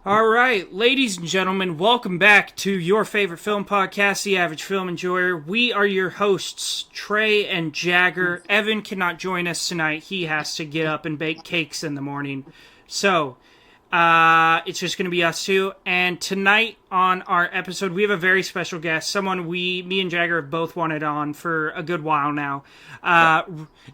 All right, ladies and gentlemen, welcome back to your favorite film podcast, The Average Film Enjoyer. We are your hosts, Trey and Jagger. Evan cannot join us tonight. He has to get up and bake cakes in the morning. So, it's just going to be us two. And tonight on our episode, we have a very special guest, someone me and Jagger have both wanted on for a good while now.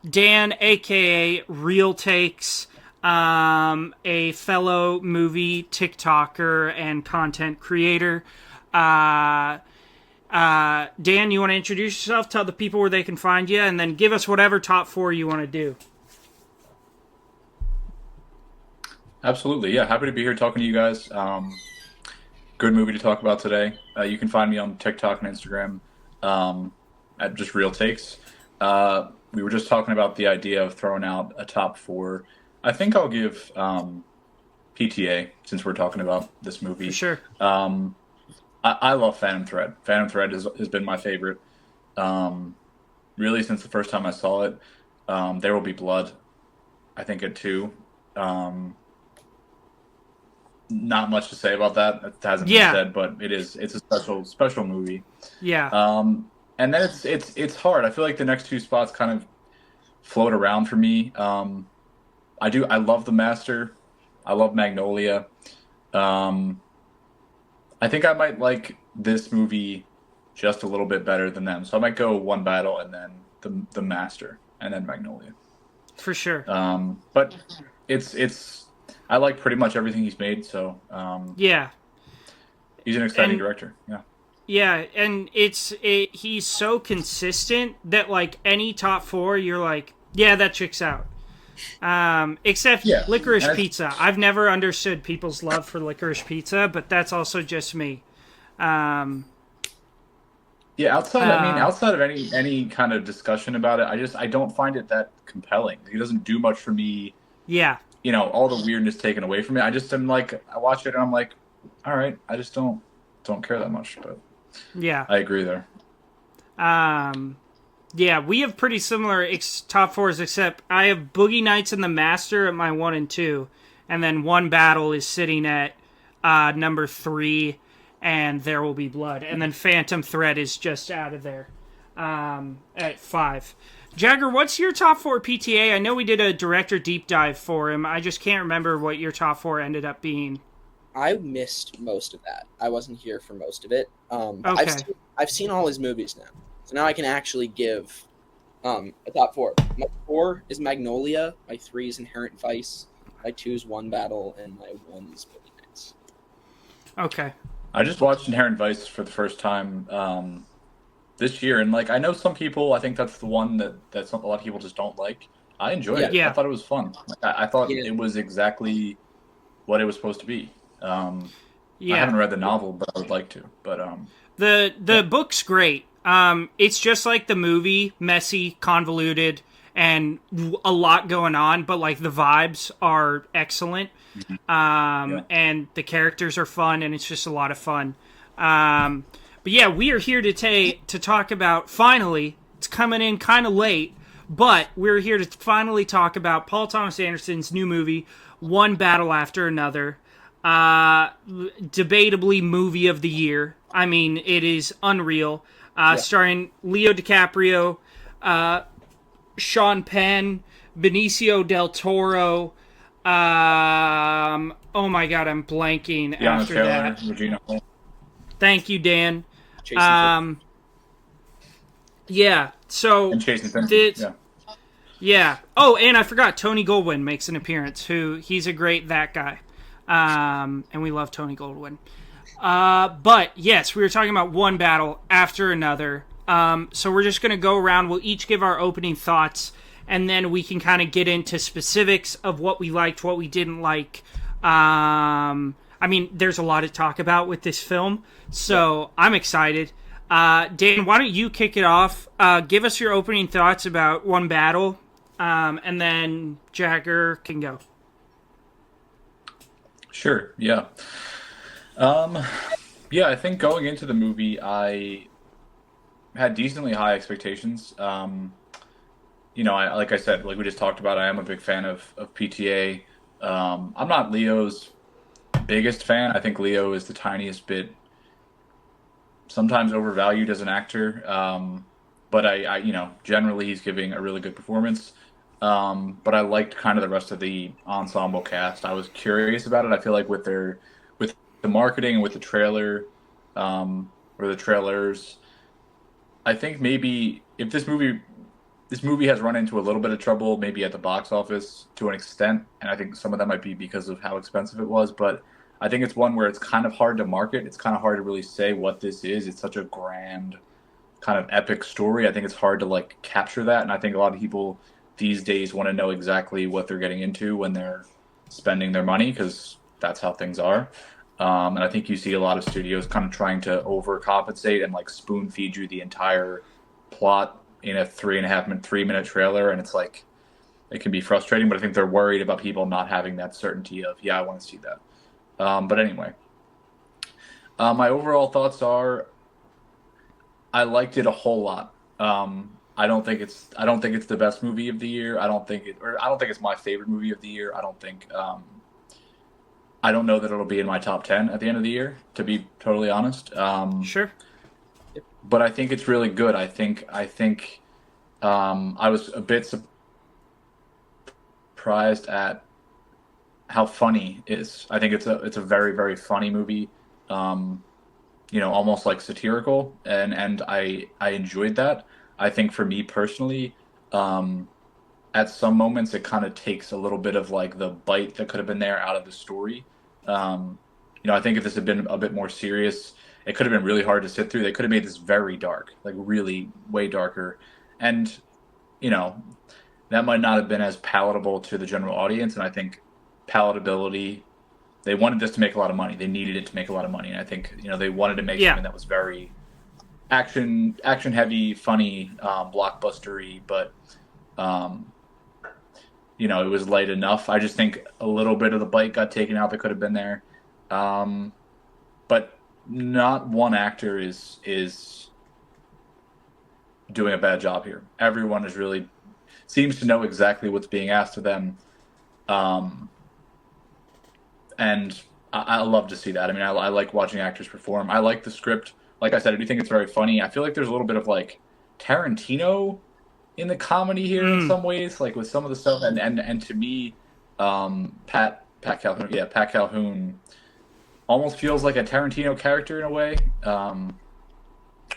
Dan, a.k.a. Real Takes. A fellow movie TikToker and content creator. Dan, you want to introduce yourself, tell the people where they can find you, and then give us whatever top four you want to do. Absolutely, yeah. Happy to be here talking to you guys. Good movie to talk about today. You can find me on TikTok and Instagram at just Real Takes. We were just talking about the idea of throwing out a top four. I think I'll give PTA, since we're talking about this movie. For sure. I love Phantom Thread. Phantom Thread has been my favorite, really since the first time I saw it. There Will Be Blood, I think, at 2. Not much to say about that. It hasn't been said, but it's a special movie. Yeah. And then it's hard. I feel like the next two spots kind of float around for me. I love The Master. I love Magnolia. I think I might like this movie just a little bit better than them. So I might go One Battle and then the Master and then Magnolia. For sure. But it's I like pretty much everything he's made. So yeah, he's an exciting director. Yeah. Yeah, and he's so consistent that like any top four, you're like, yeah, that checks out. Except Licorice Pizza. I've never understood people's love for Licorice Pizza, but that's also just me. Outside of any kind of discussion about it, I don't find it that compelling. He doesn't do much for me. Yeah. All the weirdness taken away from it. I just am like, I watch it and I'm like, all right, I just don't care that much. But yeah, I agree there. Yeah, we have pretty similar top fours, except I have Boogie Nights and The Master at my 1 and 2, and then One Battle is sitting at number 3, and There Will Be Blood, and then Phantom Thread is just out of there at 5. Jagger, what's your top 4 PTA? I know we did a director deep dive for him. I just can't remember what your top 4 ended up being. I missed most of that. I wasn't here for most of it. Okay. I've seen all his movies now. So now I can actually give a top 4. My 4 is Magnolia. My 3 is Inherent Vice. My 2 is One Battle. And my 1 is Boogie Nights. Okay. I just watched Inherent Vice for the first time this year. And, I know some people, I think that's the one that a lot of people just don't like. I enjoyed it. Yeah. I thought it was fun. I thought it was exactly what it was supposed to be. I haven't read the novel, but I would like to. But the book's great. It's just like the movie, messy, convoluted, and a lot going on, but the vibes are excellent. And the characters are fun, and it's just a lot of fun. But yeah, we are here to talk about, finally, it's coming in kind of late, but we're here to finally talk about Paul Thomas Anderson's new movie, One Battle After Another. Debatably movie of the year. I mean, it is unreal. Starring Leo DiCaprio, Sean Penn, Benicio del Toro. Oh my God, I'm blanking after Taylor, that. Regina Hall. Thank you, Dan. Jason So And Jason Statham. yeah. Oh, and I forgot Tony Goldwyn makes an appearance. He's a great that guy. And we love Tony Goldwyn. But yes, we were talking about One Battle After Another. So we're just going to go around. We'll each give our opening thoughts, and then we can kind of get into specifics of what we liked, what we didn't like. I mean, there's a lot to talk about with this film, so I'm excited. Dan, why don't you kick it off? Give us your opening thoughts about One Battle, and then Jagger can go. Sure, yeah. I think going into the movie, I had decently high expectations. Like I said, like we just talked about, I am a big fan of PTA. I'm not Leo's biggest fan. I think Leo is the tiniest bit sometimes overvalued as an actor. But generally he's giving a really good performance. But I liked kind of the rest of the ensemble cast. I was curious about it. I feel like with the marketing and with the trailer, or the trailers, I think maybe if this movie has run into a little bit of trouble, maybe at the box office to an extent, and I think some of that might be because of how expensive it was. But I think it's one where it's kind of hard to market. It's kind of hard to really say what this is. It's such a grand, kind of epic story. I think it's hard to like capture that, and I think a lot of people these days want to know exactly what they're getting into when they're spending their money because that's how things are. And I think you see a lot of studios kind of trying to overcompensate and like spoon feed you the entire plot in a 3.5 minute trailer, and it's like it can be frustrating. But I think they're worried about people not having that certainty of I want to see that. But anyway, my overall thoughts are I liked it a whole lot. I don't think it's the best movie of the year. I don't think it's my favorite movie of the year. I don't know that it'll be in my top 10 at the end of the year, to be totally honest. Sure. But I think it's really good. I think I was a bit surprised at how funny it is. I think it's a very, very funny movie. Almost like satirical, and I enjoyed that. I think for me personally, at some moments it kind of takes a little bit of like the bite that could have been there out of the story. I think if this had been a bit more serious, it could have been really hard to sit through. They could have made this very dark, like really way darker. And, that might not have been as palatable to the general audience. And I think palatability, they wanted this to make a lot of money. They needed it to make a lot of money. And I think, they wanted to make something that was very action heavy, funny, blockbustery, but, it was light enough. I just think a little bit of the bite got taken out that could have been there. But not one actor is doing a bad job here. Everyone is really seems to know exactly what's being asked of them. And I love to see that. I mean, I like watching actors perform. I like the script. Like I said, I do think it's very funny. I feel like there's a little bit of like Tarantino in the comedy here in some ways, like with some of the stuff. And to me, Pat Calhoun almost feels like a Tarantino character in a way.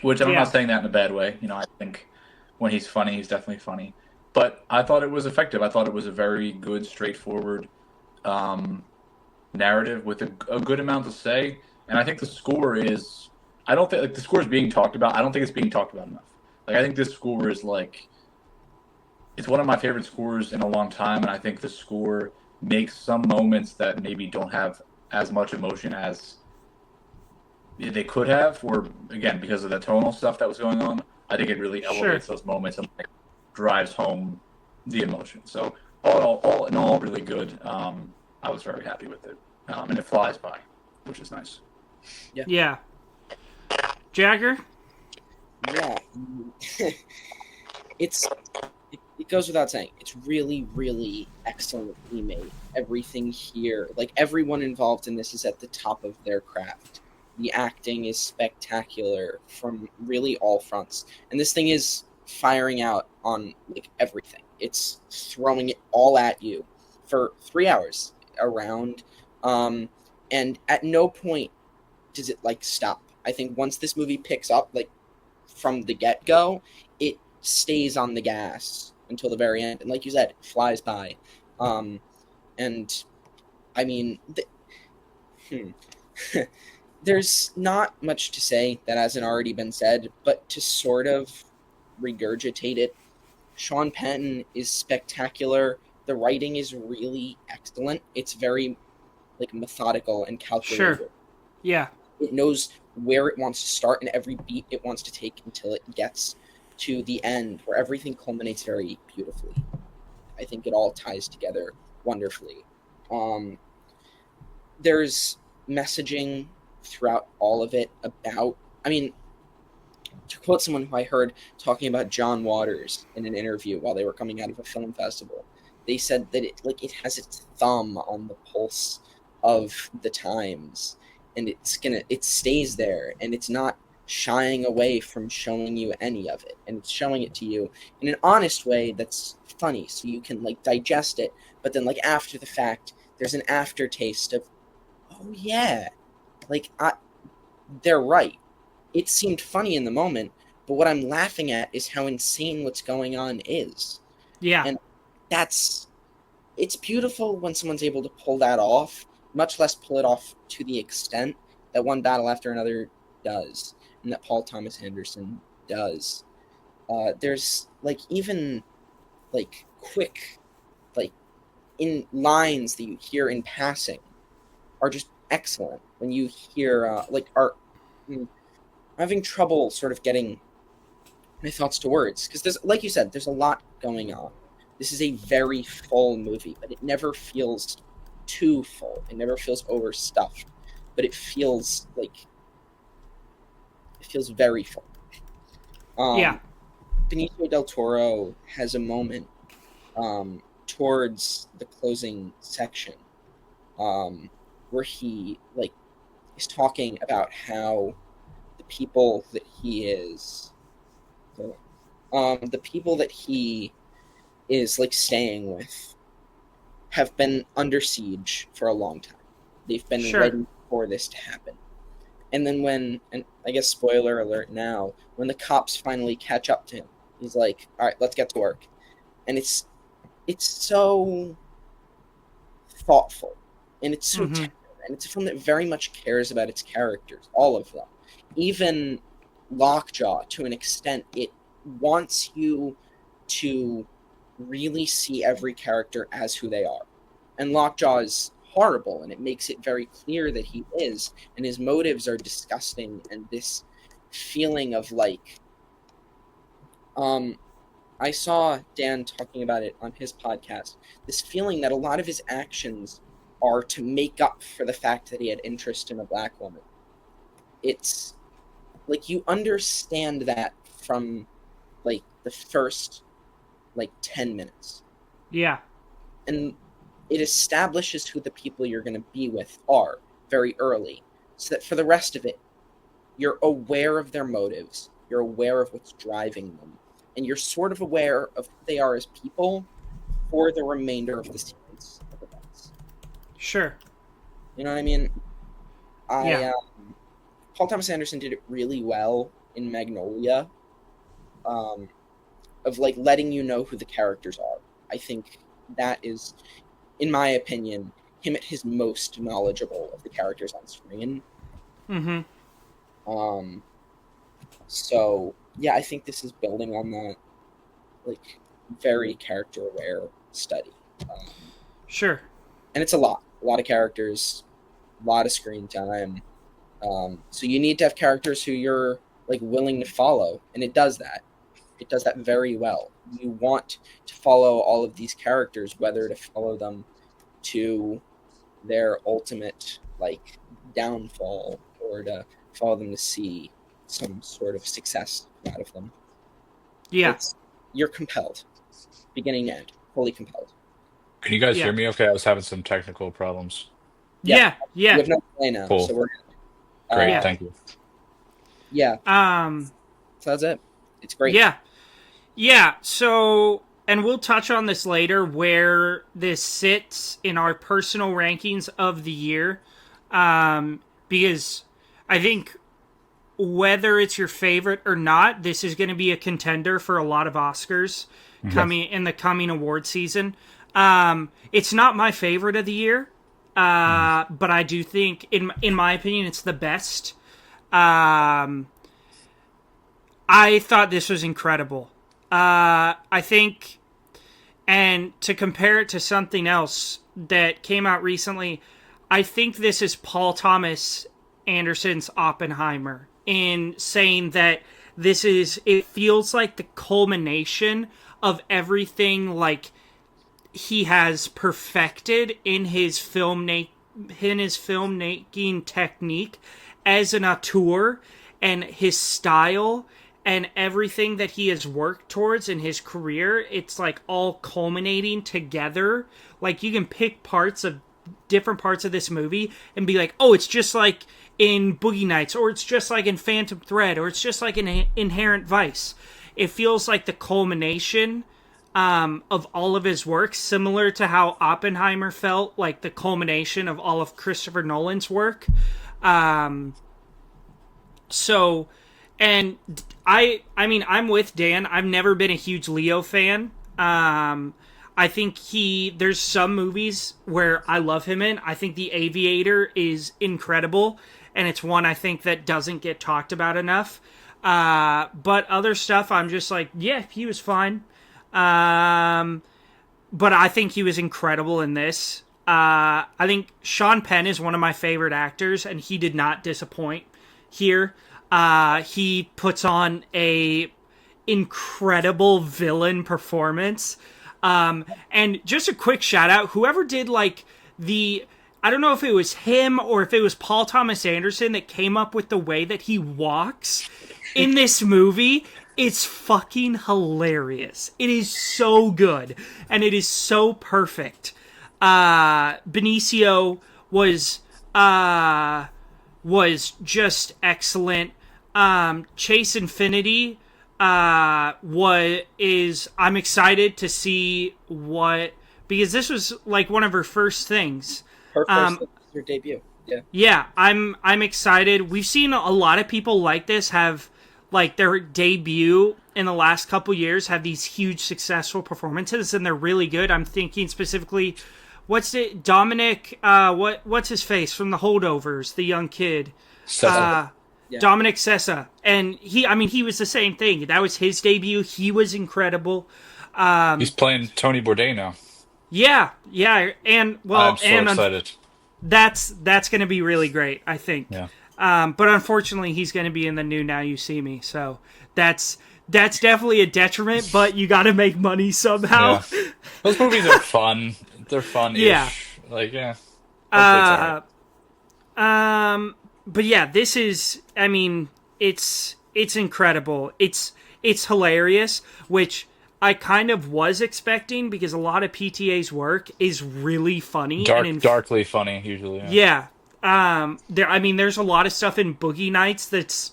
Which I'm not saying that in a bad way. I think when he's funny, he's definitely funny. But I thought it was effective. I thought it was a very good, straightforward narrative with a good amount to say. And I think the score is, I don't think like the score is being talked about. I don't think it's being talked about enough. Like I think this score is like, it's one of my favorite scores in a long time. And I think the score makes some moments that maybe don't have as much emotion as they could have, or again, because of the tonal stuff that was going on. I think it really elevates those moments and like, drives home the emotion. So all in all, really good. I was very happy with it. And it flies by, which is nice. Yeah. Jagger? Yeah. It goes without saying, it's really, really excellently made. Everything here, like everyone involved in this is at the top of their craft. The acting is spectacular from really all fronts. And this thing is firing out on like everything. It's throwing it all at you for 3 hours around. And at no point does it like stop. I think once this movie picks up, like from the get-go, it stays on the gas until the very end. And like you said, it flies by. And I mean, there's not much to say that hasn't already been said, but to sort of regurgitate it, Sean Penn is spectacular. The writing is really excellent. It's very like methodical and calculated. Sure. Yeah. It knows where it wants to start and every beat it wants to take until it gets to the end where everything culminates very beautifully. I think it all ties together wonderfully. There's messaging throughout all of it about, I mean, to quote someone who I heard talking about John Waters in an interview while they were coming out of a film festival, they said that it has its thumb on the pulse of the times, and it stays there, and it's not shying away from showing you any of it, and it's showing it to you in an honest way that's funny, so you can like digest it. But then like after the fact, there's an aftertaste of, oh yeah, like they're right. It seemed funny in the moment, but what I'm laughing at is how insane what's going on is. Yeah. And it's beautiful when someone's able to pull that off, much less pull it off to the extent that One Battle After Another does, and that Paul Thomas Anderson does. There's like even like quick, like in lines that you hear in passing are just excellent. When you hear I'm having trouble sort of getting my thoughts to words, because there's, like you said, there's a lot going on. This is a very full movie, but it never feels too full. It never feels overstuffed, but it feels very full. Yeah. Benicio del Toro has a moment towards the closing section where he like is talking about how the people that he is like staying with have been under siege for a long time. They've been ready for this to happen. And then and I guess spoiler alert now, when the cops finally catch up to him, he's like, all right, let's get to work. And it's so thoughtful, and it's so tender, and it's a film that very much cares about its characters, all of them. Even Lockjaw, to an extent, it wants you to really see every character as who they are. And Lockjaw is horrible, and it makes it very clear that he is, and his motives are disgusting, and this feeling of like I saw Dan talking about it on his podcast, this feeling that a lot of his actions are to make up for the fact that he had interest in a black woman. It's like you understand that from like the first like 10 minutes. Yeah. And it establishes who the people you're going to be with are very early, so that for the rest of it, you're aware of their motives, you're aware of what's driving them, and you're sort of aware of who they are as people for the remainder of the sequence of events. Sure. You know what I mean? Paul Thomas Anderson did it really well in Magnolia, of like letting you know who the characters are. I think that is, in my opinion, him at his most knowledgeable of the characters on screen. So yeah, I think this is building on that, like, very character-aware study. Sure. And it's a lot of characters, a lot of screen time. So you need to have characters who you're like willing to follow, and it does that. It does that very well. You want to follow all of these characters, whether to follow them to their ultimate like downfall or to follow them to see some sort of success out of them. Yeah. You're compelled, beginning to end, fully compelled. Can you guys hear me okay? I was having some technical problems. Yeah. We have no play now, Cool. so we're good. Great, thank you. Yeah. So that's it. It's great. Yeah, so, and we'll touch on this later, where this sits in our personal rankings of the year, because I think whether it's your favorite or not, this is going to be a contender for a lot of Oscars coming in the coming award season. It's not my favorite of the year, but I do think, in my opinion, it's the best. I thought this was incredible. I think, and to compare it to something else that came out recently, I think this is Paul Thomas Anderson's Oppenheimer, in saying that it feels like the culmination of everything like he has perfected in his filmmaking technique as an auteur, and his style and everything that he has worked towards in his career. It's like all culminating together. Like you can pick parts of different parts of this movie and be like, oh, it's just like in Boogie Nights, or it's just like in Phantom Thread, or it's just like in Inherent Vice. It feels like the culmination of all of his work, similar to how Oppenheimer felt like the culmination of all of Christopher Nolan's work. So, and I mean, I'm with Dan. I've never been a huge Leo fan. I think there's some movies where I love him in. I think The Aviator is incredible, and it's one I think that doesn't get talked about enough. But other stuff, I'm just like, yeah, he was fine. But I think he was incredible in this. I think Sean Penn is one of my favorite actors, and he did not disappoint here. He puts on a incredible villain performance. And just a quick shout out, whoever did like I don't know if it was him or if it was Paul Thomas Anderson that came up with the way that he walks in this movie. It's fucking hilarious. It is so good. And it is so perfect. Benicio was just excellent. Chase Infinity, I'm excited to see because this was like one of her first things. Her first debut. Yeah. Yeah, I'm excited. We've seen a lot of people like this have like their debut in the last couple years have these huge successful performances, and they're really good. I'm thinking specifically, Dominic, what's his face from The Holdovers, the young kid. Sessa. Yeah. Dominic Sessa. And he was the same thing. That was his debut. He was incredible. He's playing Tony Bourdain now. Yeah. And I'm so excited. That's going to be really great, I think. Yeah. But unfortunately, he's going to be in the new Now You See Me. So that's definitely a detriment, but you got to make money somehow. Yeah. Those movies are fun. They're fun-ish. Yeah. Like, yeah. Hopefully it's all right. But yeah, this is, it's incredible. It's hilarious, which I kind of was expecting because a lot of PTA's work is really funny. Darkly funny, usually. Yeah. There's a lot of stuff in Boogie Nights that's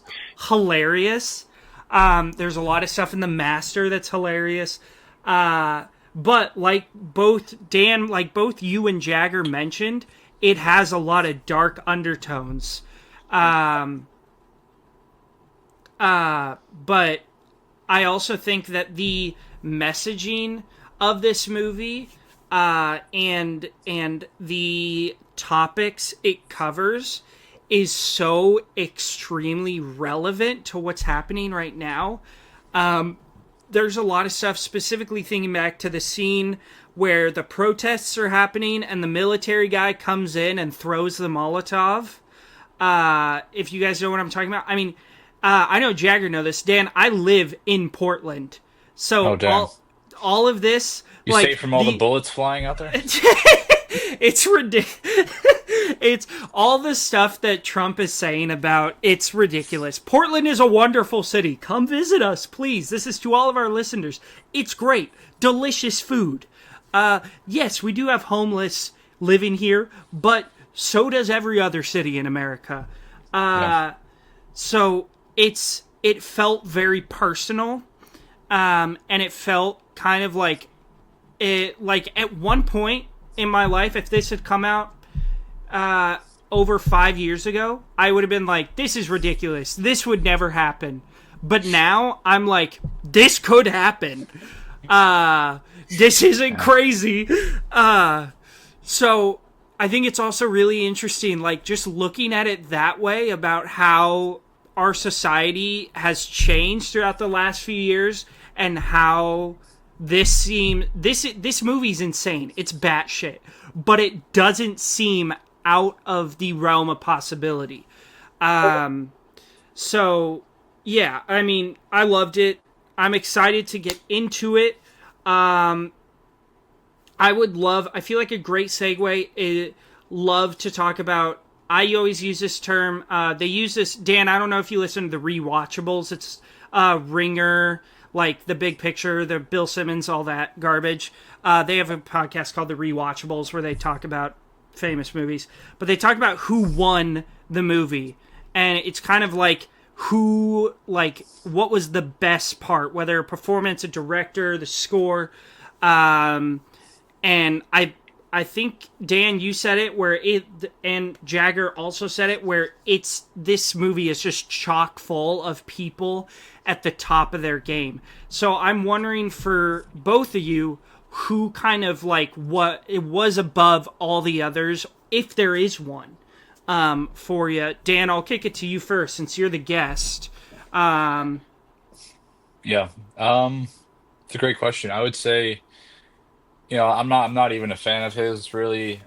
hilarious. There's a lot of stuff in The Master that's hilarious. But like both you and Jagger mentioned, it has a lot of dark undertones. But I also think that the messaging of this movie, and the topics it covers is so extremely relevant to what's happening right now. There's a lot of stuff, specifically thinking back to the scene where the protests are happening and the military guy comes in and throws the Molotov. If you guys know what I'm talking about. I know Jagger know this. Dan, I live in Portland. So all of this... You safe from all the bullets flying out there? It's ridiculous. It's all the stuff that Trump is saying about it's ridiculous. Portland is a wonderful city. Come visit us, please. This is to all of our listeners. It's great. Delicious food. Yes, we do have homeless living here, but so does every other city in America. Yeah. So it felt very personal, and it felt kind of like at one point in my life, if this had come out over 5 years ago, I would have been like, this is ridiculous. This would never happen. But now I'm like, this could happen. This isn't crazy. So I think it's also really interesting, like just looking at it that way about how our society has changed throughout the last few years and how this movie's insane. It's batshit, but it doesn't seem out of the realm of possibility. So yeah, I loved it. I'm excited to get into it. I feel like a great segue is love to talk about. I always use this term. They use this, Dan, I don't know if you listen to the Rewatchables. It's Ringer, like The Big Picture, the Bill Simmons, all that garbage. They have a podcast called The Rewatchables where they talk about famous movies, but they talk about who won the movie, and it's kind of like what was the best part, whether a performance, a director, the score, and I think, Dan, you said it and Jagger also said it, where this movie is just chock full of people at the top of their game. So I'm wondering for both of you, who kind of what it was above all the others, if there is one, for you. Dan, I'll kick it to you first since you're the guest. Yeah. It's a great question. I would say, I'm not even a fan of his really.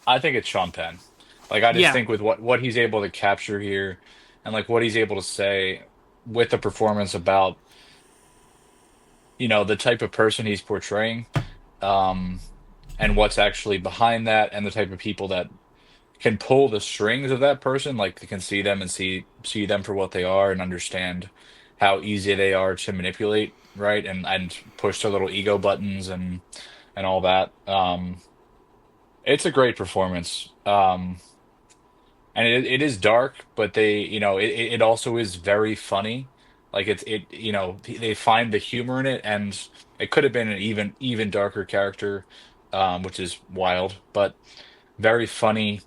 I think it's Sean Penn. Like I just Yeah, think with what he's able to capture here and like what he's able to say with the performance about, the type of person he's portraying, um, and what's actually behind that and the type of people that can pull the strings of that person, like they can see them and see them for what they are and understand how easy they are to manipulate, right? And push their little ego buttons and all that. It's a great performance. And it is dark, but it also is very funny. Like they find the humor in it, and it could have been an even darker character, which is wild, but very funny,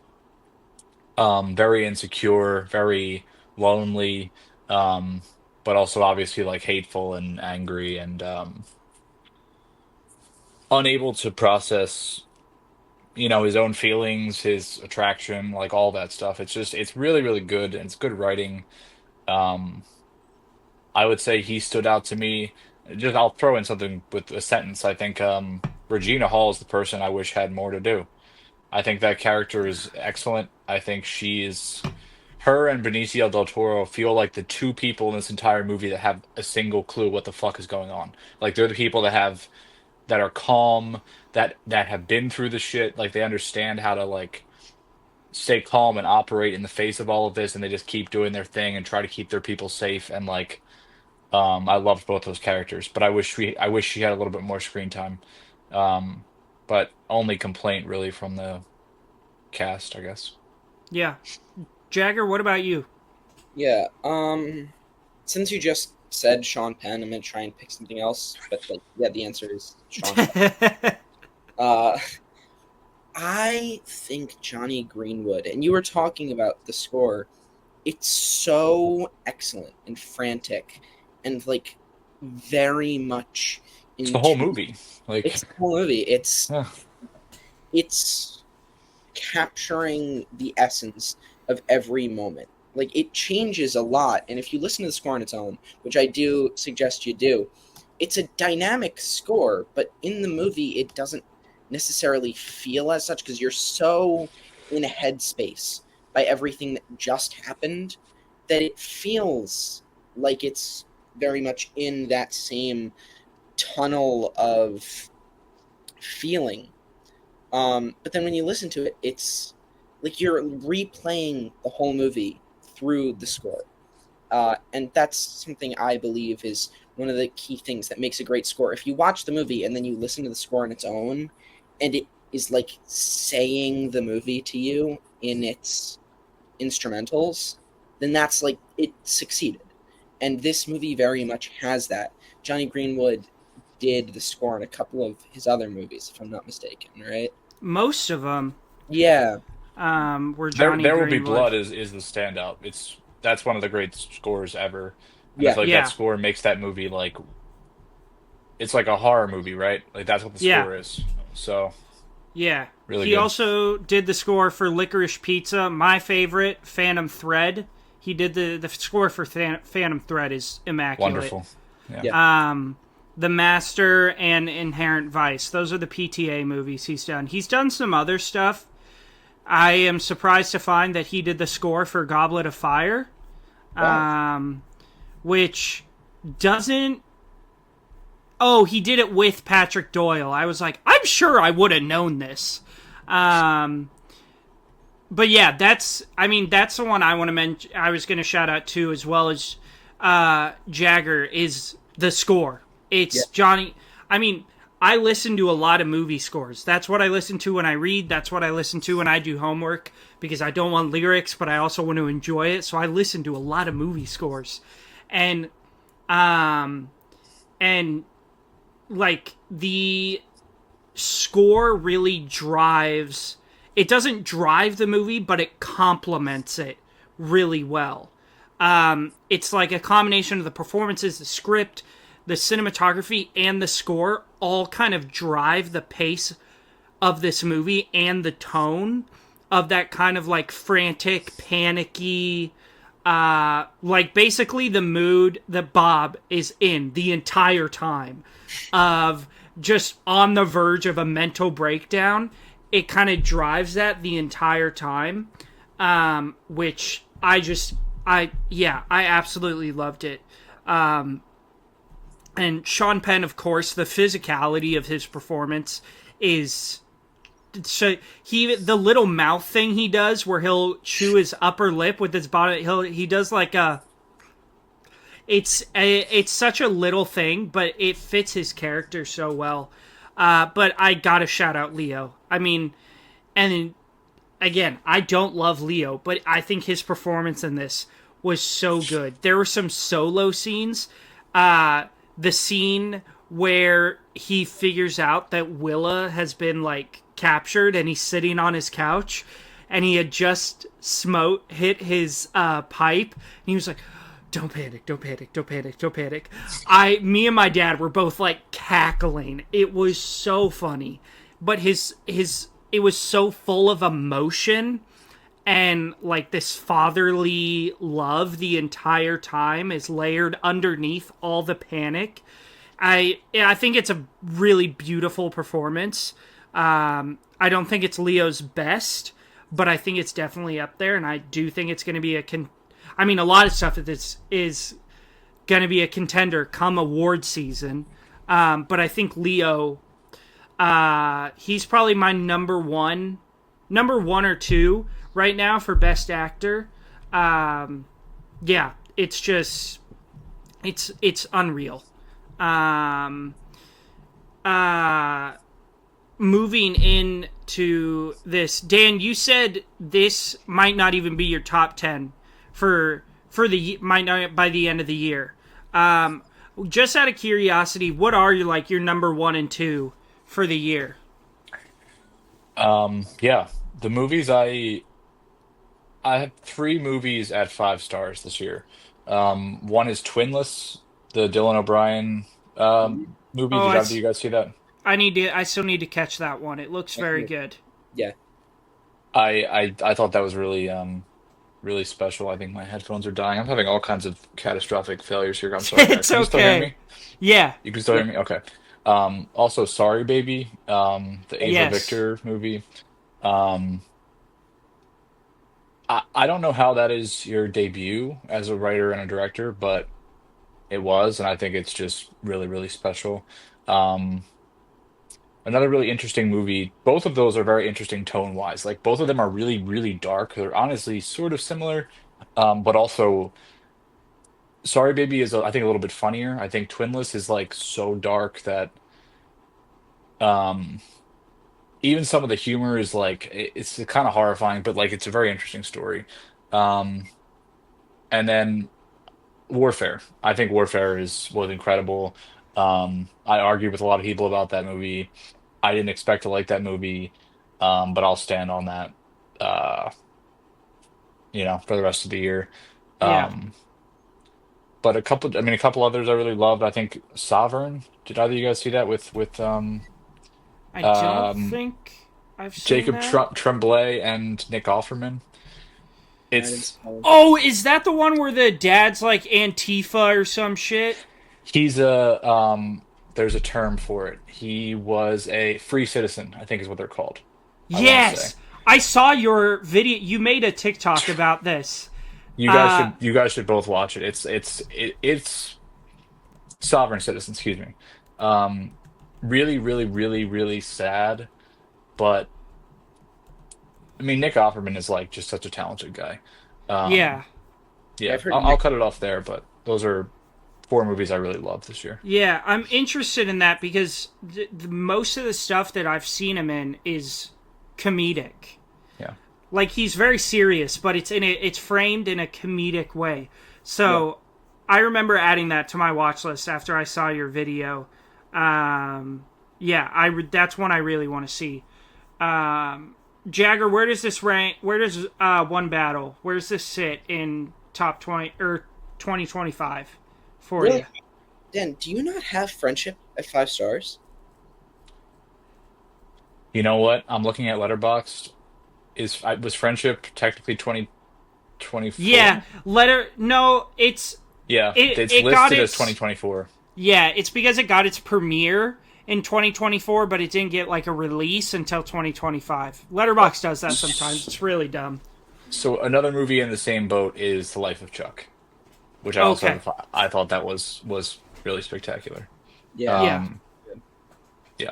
very insecure, very lonely, um, but also obviously like hateful and angry and unable to process, his own feelings, his attraction, like all that stuff. It's really, really good and it's good writing. Um, I would say he stood out to me. Just I'll throw in something with a sentence. I think Regina Hall is the person I wish had more to do. I think that character is excellent. I think her and Benicio del Toro feel like the two people in this entire movie that have a single clue what the fuck is going on. Like they're the people that are calm, that have been through the shit, like they understand how to like stay calm and operate in the face of all of this, and they just keep doing their thing and try to keep their people safe. And like, I loved both those characters, but I wish she had a little bit more screen time. Um, but only complaint really from the cast, I guess. yeah. Jagger, what about you? Yeah. Since you just said Sean Penn, I'm gonna try and pick something else. But yeah, the answer is Sean Penn. Uh, I think Johnny Greenwood, and you were talking about the score. It's so excellent and frantic, and very much It's the whole into. movie. Like, It's the whole movie. yeah. It's capturing the essence of every moment. Like it changes a lot, and if you listen to the score on its own, which I do suggest you do, it's a dynamic score, but in the movie it doesn't necessarily feel as such because you're so in a headspace by everything that just happened that it feels like it's very much in that same tunnel of feeling. But then when you listen to it, it's like you're replaying the whole movie through the score. And that's something I believe is one of the key things that makes a great score. If you watch the movie and then you listen to the score on its own, and it is like saying the movie to you in its instrumentals, then that's like it succeeded. And this movie very much has that. Johnny Greenwood did the score on a couple of his other movies, if I'm not mistaken, right? Most of them Yeah. were Johnny There Will Be Greenwood. Blood is the standout. That's one of the great scores ever. And I Yeah. feel like Yeah. that score makes that movie like it's like a horror movie, right? Like that's what the Yeah. score is. So Yeah. really He good. also did the score for Licorice Pizza, my favorite, Phantom Thread. He did the score for Phantom Thread is immaculate. Wonderful. Yeah. Yeah. The Master and Inherent Vice. Those are the PTA movies he's done. He's done some other stuff. I am surprised to find that he did the score for Goblet of Fire, Wow. which doesn't. Oh, he did it with Patrick Doyle. I was like, I'm sure I would have known this. But yeah, that's the one I want to mention. I was going to shout out to, as well as Jagger, is the score. It's Yeah. Johnny. I mean, I listen to a lot of movie scores. That's what I listen to when I read. That's what I listen to when I do homework because I don't want lyrics, but I also want to enjoy it. So I listen to a lot of movie scores, and and like the score really drives. It doesn't drive the movie, but it complements it really well. It's like a combination of the performances, the script, the cinematography, and the score all kind of drive the pace of this movie and the tone of that kind of like frantic, panicky, like basically the mood that Bob is in the entire time of just on the verge of a mental breakdown. It kind of drives that the entire time, which I absolutely loved it. And Sean Penn, of course, the physicality of his performance is so the little mouth thing he does where he'll chew his upper lip with his body. He does like a. It's such a little thing, but it fits his character so well. But I gotta shout out Leo. I mean, and again, I don't love Leo, but I think his performance in this was so good. There were some solo scenes. The scene where he figures out that Willa has been like captured and he's sitting on his couch and he had just hit his pipe and he was like, don't panic, don't panic, don't panic, don't panic. Me and my dad were both like cackling. It was so funny. But it was so full of emotion and like this fatherly love the entire time is layered underneath all the panic. I think it's a really beautiful performance. I don't think it's Leo's best, but I think it's definitely up there, and I do think it's going to be a lot of stuff is going to be a contender come award season. But I think Leo, he's probably my number one or two right now for best actor. It's just, it's unreal. Moving into this, Dan, you said this might not even be your top 10 might not by the end of the year. Just out of curiosity, what are your number 1 and 2 for the year? The movies I have 3 movies at 5 stars this year. One is Twinless, the Dylan O'Brien movie. Did you guys see that? I still need to catch that one. It looks very good. Yeah. I thought that was really really special. I think my headphones are dying. I'm having all kinds of catastrophic failures here. I'm sorry. It's Can you still hear okay. me? Yeah. You can still hear me? Okay. Also, Sorry Baby, the Ava Yes. Victor movie. Um, I don't know how that is your debut as a writer and a director, but it was, and I think it's just really, really special. Um, Another really interesting movie. Both of those are very interesting tone-wise. Like both of them are really, really dark. They're honestly sort of similar, but also Sorry Baby is, I think, a little bit funnier. I think Twinless is like so dark that um, even some of the humor is like it's kind of horrifying, but like it's a very interesting story. Um, and then Warfare. I think Warfare was incredible. I argued with a lot of people about that movie. I didn't expect to like that movie, but I'll stand on that. Uh, for the rest of the year. Yeah. Um, but a couple others I really loved. I think Sovereign. Did either of you guys see that with I don't um, think I've seen Jacob that. Tremblay and Nick Offerman? I didn't It's know. Oh, is that the one where the dad's like Antifa or some shit? he's there's a term for it. He was a free citizen, I think is what they're called. I want to say. Yes. I saw your video. You made a TikTok about this. Uh, You guys should both watch it. It's Sovereign Citizen, excuse me. Um, Really, really, really, really sad, but I mean, Nick Offerman is like just such a talented guy. Um, yeah. yeah, I've heard I'll Nick. cut it off there, but those are four movies I really love this year. Yeah, I'm interested in that because most of the stuff that I've seen him in is comedic. Yeah. Like, he's very serious, but it's framed in a comedic way. So I remember adding that to my watch list after I saw your video. That's one I really want to see. Jagger, where does this rank? Where does One Battle? Where does this sit in top 20 or 2025 for Really? you? Dan, do you not have Friendship at 5 stars? You know what? I'm looking at Letterboxd. Was Friendship technically 2024? Yeah, No, it's Yeah, it's it got listed as its 2024. Yeah, it's because it got its premiere in 2024, but it didn't get like a release until 2025. Letterboxd does that sometimes. It's really dumb. So another movie in the same boat is The Life of Chuck, which I also Okay. I thought that was really spectacular. Yeah. Yeah. Yeah.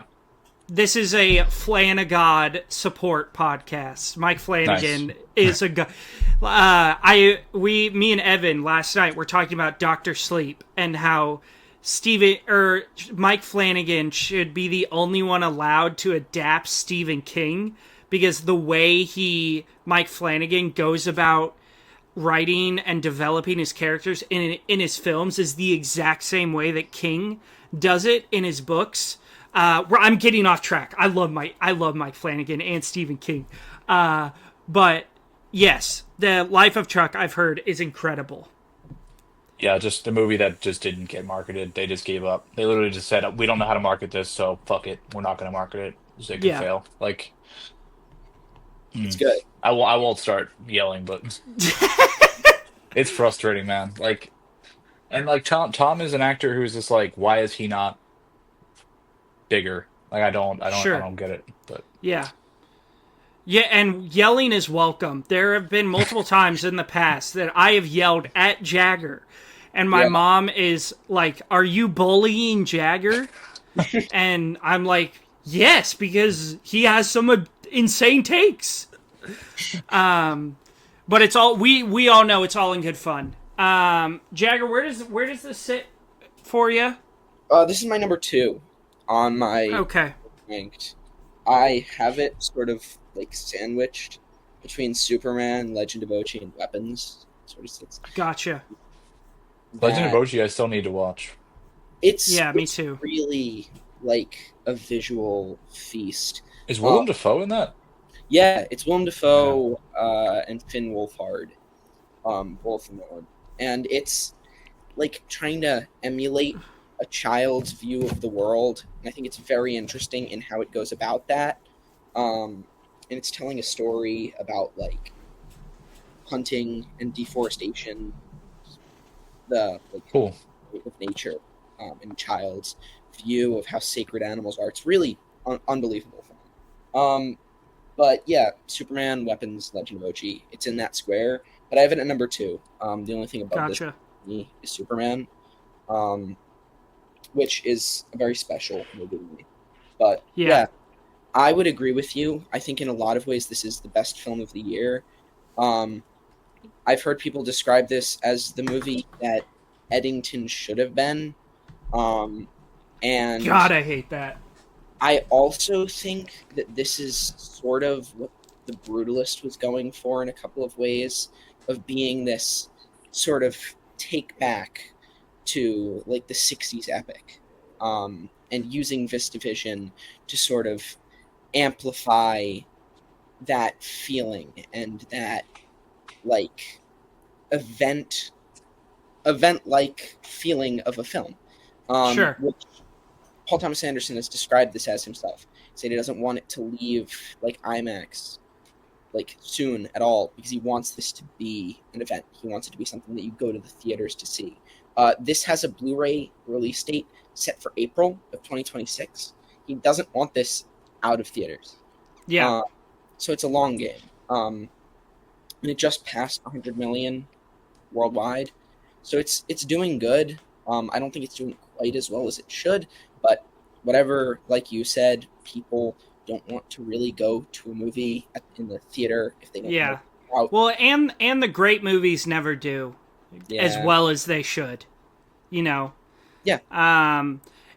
This is a Flanagod support podcast. Mike Flanagan is a guy. Me and Evan last night were talking about Doctor Sleep and how Mike Flanagan should be the only one allowed to adapt Stephen King, because the way Mike Flanagan goes about writing and developing his characters in his films is the exact same way that King does it in his books. I'm getting off track. I love Mike Flanagan and Stephen King, but yes, The Life of Chuck, I've heard, is incredible. Yeah, just a movie that just didn't get marketed. They just gave up. They literally just said, "We don't know how to market this, so fuck it. We're not going to market it. So it could Yeah. fail." Like, It's good. I won't start yelling, but it's frustrating, man. Like, and like Tom is an actor who's just like, why is he not bigger? Like, I Sure. don't get it. But Yeah. Yeah, and yelling is welcome. There have been multiple times in the past that I have yelled at Jagger, and my mom is like, "Are you bullying Jagger?" And I'm like, "Yes, because he has some insane takes." But it's all we all know it's all in good fun. Jagger, where does this sit for you? This is my number 2 on my Okay. ranked. I have it sort of like sandwiched between Superman, Legend of Ochi, and Weapons. Sort of sits. Gotcha. Legend of That- Ochi, I still need to watch. It's Me it's too. really like a visual feast. Is Willem Dafoe in that? Yeah, it's Willem Dafoe and Finn Wolfhard, both in that one, and it's like trying to emulate a child's view of the world, and I think it's very interesting in how it goes about that. And it's telling a story about like hunting and deforestation, the like Cool. of nature, and a child's view of how sacred animals are. It's really unbelievable film. But yeah, Superman, Weapons, Legend of Ochi. It's in that square, but I have it at number 2. The only thing above this Gotcha. for me is Superman, which is a very special movie to me. But yeah, I would agree with you. I think in a lot of ways this is the best film of the year. I've heard people describe this as the movie that Eddington should have been. And God, I hate that. I also think that this is sort of what The Brutalist was going for in a couple of ways, of being this sort of take back to like the 60s epic, and using VistaVision to sort of amplify that feeling and that like event like feeling of a film. Sure. Which Paul Thomas Anderson has described this as himself. He said he doesn't want it to leave like IMAX like soon at all, because he wants this to be an event. He wants it to be something that you go to the theaters to see. This has a Blu-ray release date set for April of 2026. He doesn't want this out of theaters. Yeah. So it's a long game. And it just passed 100 million worldwide. So it's doing good. I don't think it's doing quite as well as it should, but whatever, like you said, people don't want to really go to a movie in the theater if they don't know about. Well, and the great movies never do as well as they should. you know. Yeah.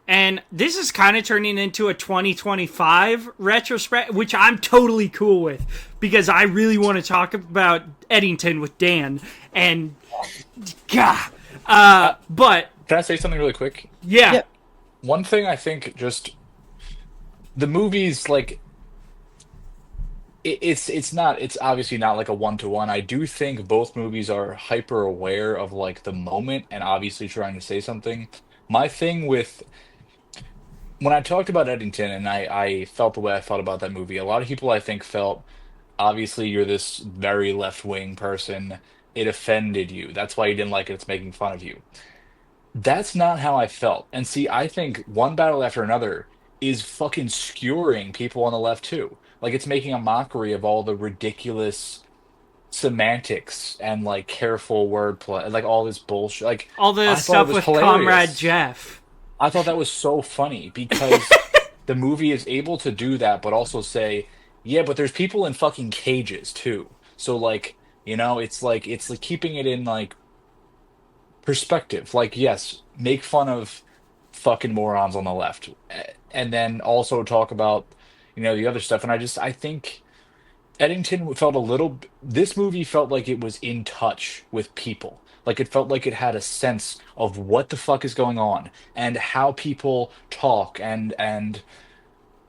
And this is kind of turning into a 2025 retrospect, which I'm totally cool with, because I really want to talk about Eddington with Dan. And, God. But... Can I say something really quick? Yeah. One thing I think just... The movies, like... It's not, it's obviously not like a one-to-one. I do think both movies are hyper aware of like the moment and obviously trying to say something. My thing with when I talked about Eddington and I felt the way I felt about that movie, a lot of people I think felt obviously you're this very left-wing person. It offended you. That's why you didn't like it. It's making fun of you. That's not how I felt. And see, I think one battle after another is fucking skewering people on the left too. Like it's making a mockery of all the ridiculous semantics and like careful wordplay, like all this bullshit. Like all the I thought it stuff was with hilarious. Comrade Jeff. I thought that was so funny because the movie is able to do that, but also say, yeah, but there's people in fucking cages too. So like, it's like keeping it in like perspective. Like, yes, make fun of fucking morons on the left, and then also talk about, the other stuff. And I think Eddington felt a little. This movie felt like it was in touch with people. Like it felt like it had a sense of what the fuck is going on and how people talk and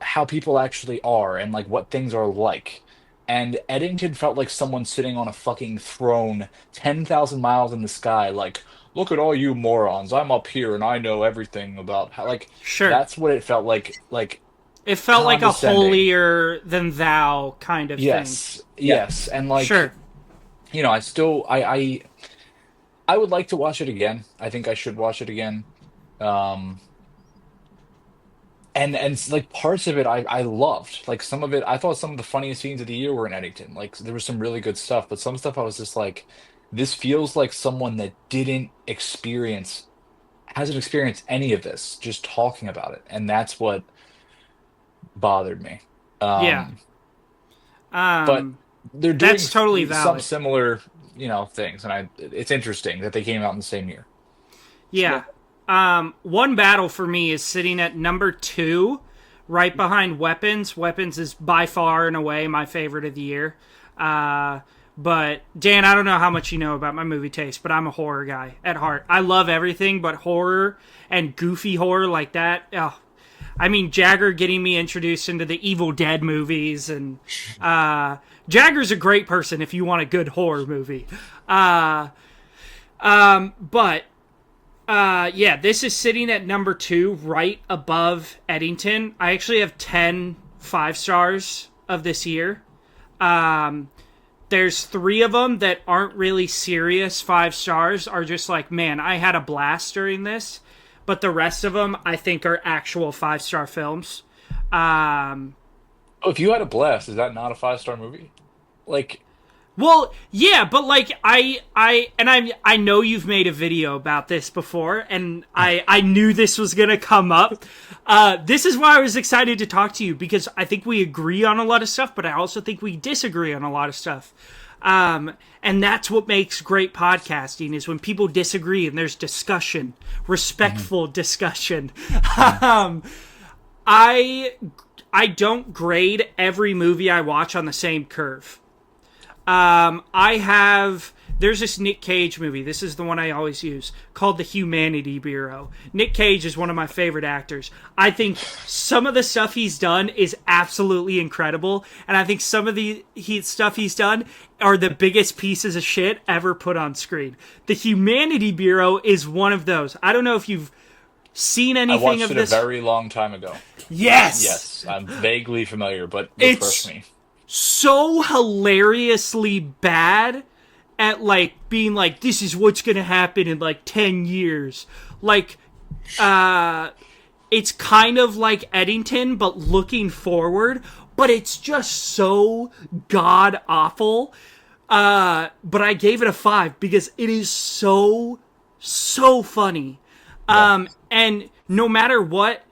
how people actually are and like what things are like. And Eddington felt like someone sitting on a fucking throne 10,000 miles in the sky, like, look at all you morons. I'm up here and I know everything about how, like, Sure. that's what it felt like. Like, it felt like a condescending. holier than thou kind of thing. Yes. And like, Sure. I would like to watch it again. I think I should watch it again. Um, and like parts of it I loved. Like some of it, I thought some of the funniest scenes of the year were in Eddington. Like there was some really good stuff, but some stuff I was just like, this feels like someone that hasn't experienced any of this, just talking about it, and that's what bothered me. Yeah. But they're doing That's totally some valid. similar, things, and it's interesting that they came out in the same year. Yeah. One battle for me is sitting at number 2, right behind Weapons. Weapons is by far and away my favorite of the year. But Dan, I don't know how much you know about my movie taste, but I'm a horror guy at heart. I love everything but horror and goofy horror like that. Oh, I mean, Jagger getting me introduced into the Evil Dead movies, and Jagger's a great person if you want a good horror movie. This is sitting at number 2, right above Eddington. I actually have 10 5-stars of this year. There's 3 of them that aren't really serious 5 stars, are just like, man, I had a blast during this. But the rest of them, I think, are actual 5-star films. If you had a blast, is that not a 5-star movie? Like, well, yeah, but like I know you've made a video about this before, and I knew this was gonna come up. This is why I was excited to talk to you, because I think we agree on a lot of stuff, but I also think we disagree on a lot of stuff. And that's what makes great podcasting, is when people disagree and there's discussion, respectful discussion. I don't grade every movie I watch on the same curve. There's this Nick Cage movie, this is the one I always use, called The Humanity Bureau. Nick Cage is one of my favorite actors. I think some of the stuff he's done is absolutely incredible, and I think some of the stuff he's done are the biggest pieces of shit ever put on screen. The Humanity Bureau is one of those. I don't know if you've seen anything of this. I watched it a very long time ago. Yes! I'm vaguely familiar, but It's refresh me. So hilariously bad at like being like, this is what's gonna happen in like 10 years. Like, it's kind of like Eddington, but looking forward, but it's just so god awful. But I gave it a 5 because it is so funny. And no matter what,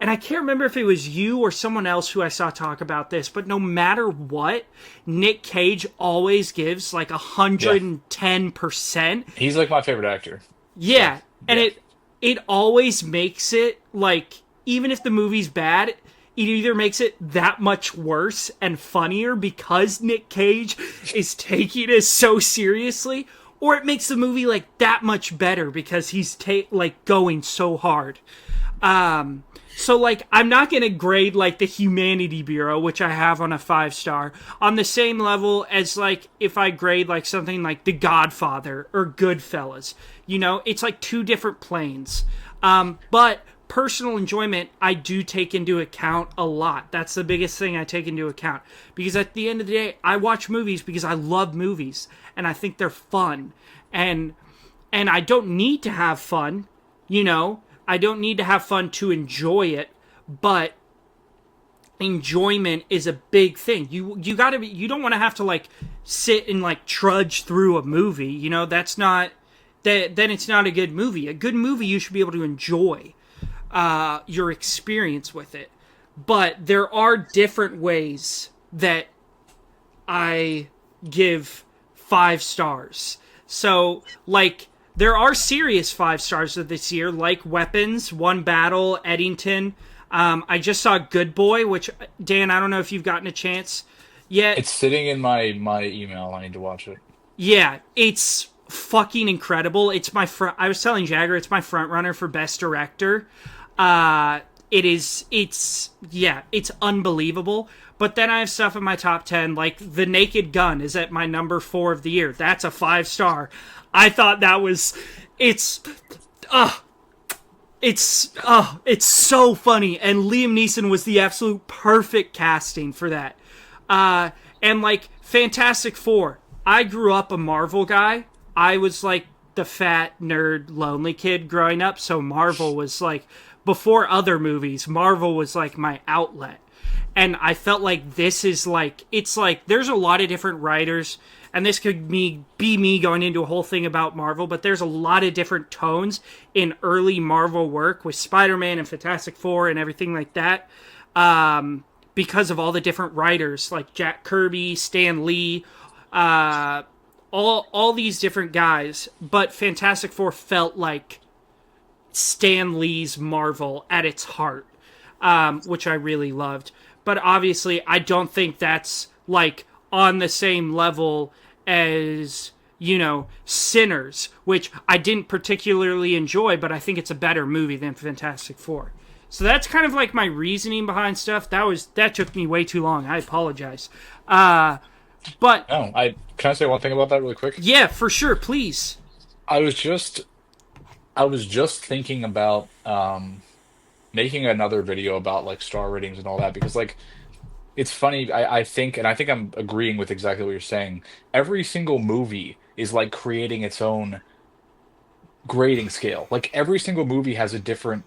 and I can't remember if it was you or someone else who I saw talk about this, but no matter what, Nick Cage always gives like 110%. He's like my favorite actor. Yeah, So, and yeah. it always makes it, like, even if the movie's bad, it either makes it that much worse and funnier because Nick Cage is taking it so seriously, or it makes the movie, like, that much better because he's, like, going so hard. So, like, I'm not going to grade, like, the Humanity Bureau, which I have on a 5-star, on the same level as, like, if I grade, like, something like The Godfather or Goodfellas. You know, it's, like, two different planes. But personal enjoyment, I do take into account a lot. That's the biggest thing I take into account. Because at the end of the day, I watch movies because I love movies. And I think they're fun. And I don't need to have fun, you know. I don't need to have fun to enjoy it, but enjoyment is a big thing. You gotta be, you don't want to have to, like, sit and, like, trudge through a movie, you know. That's not, then it's not a good movie. A good movie, you should be able to enjoy your experience with it. But there are different ways that I give 5 stars. So, like, there are serious 5 stars of this year, like Weapons, One Battle, Eddington. I just saw Good Boy, which, Dan, I don't know if you've gotten a chance yet. It's sitting in my email. I need to watch it. Yeah, it's fucking incredible. It's my I was telling Jagger, it's my front runner for Best Director. It's unbelievable. But then I have stuff in my top 10, like The Naked Gun is at my number 4 of the year. That's a 5-star. I thought that was, it's so funny. And Liam Neeson was the absolute perfect casting for that. And, like, Fantastic Four. I grew up a Marvel guy. I was, like, the fat, nerd, lonely kid growing up. So Marvel was, like, before other movies, Marvel was, like, my outlet. And I felt like this is, like, it's like, there's a lot of different writers, and this could be me going into a whole thing about Marvel, but there's a lot of different tones in early Marvel work with Spider-Man and Fantastic Four and everything like that, because of all the different writers, like Jack Kirby, Stan Lee, all these different guys. But Fantastic Four felt like Stan Lee's Marvel at its heart, which I really loved. But obviously, I don't think that's, like, on the same level as, you know, Sinners, which I didn't particularly enjoy, but I think it's a better movie than Fantastic Four. So that's kind of, like, my reasoning behind stuff. That took me way too long. I apologize. But No, can I say one thing about that really quick? yeah, for sure, please. I was just thinking about making another video about, like, star ratings and all that, because, like, it's funny. I think I'm agreeing with exactly what you're saying. Every single movie is, like, creating its own grading scale. Like, every single movie has a different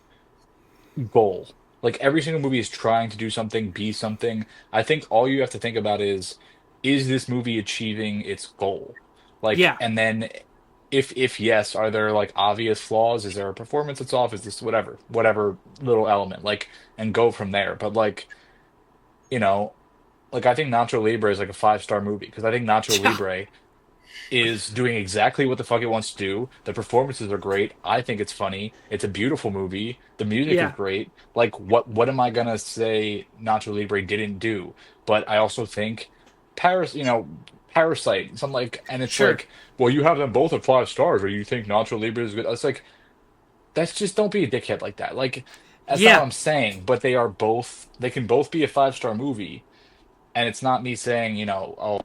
goal. Like, every single movie is trying to do something, be something. I think all you have to think about is this movie achieving its goal? Like, Yeah. and then if yes, are there, like, obvious flaws? Is there a performance that's off? Is this whatever little element? Like, and go from there. But, like, you know, like, I think Nacho Libre is, like, a 5-star movie because I think Nacho Libre is doing exactly what the fuck it wants to do. The performances are great. I think it's funny. It's a beautiful movie. The music is great. Like, what am I gonna say Nacho Libre didn't do? But I also think Parasite, something like, and it's like, well, you have them both at 5 stars, or you think Nacho Libre is good. It's like, that's just, don't be a dickhead like that. Like, that's not what I'm saying. But they can both be a 5-star movie, and it's not me saying, you know, oh.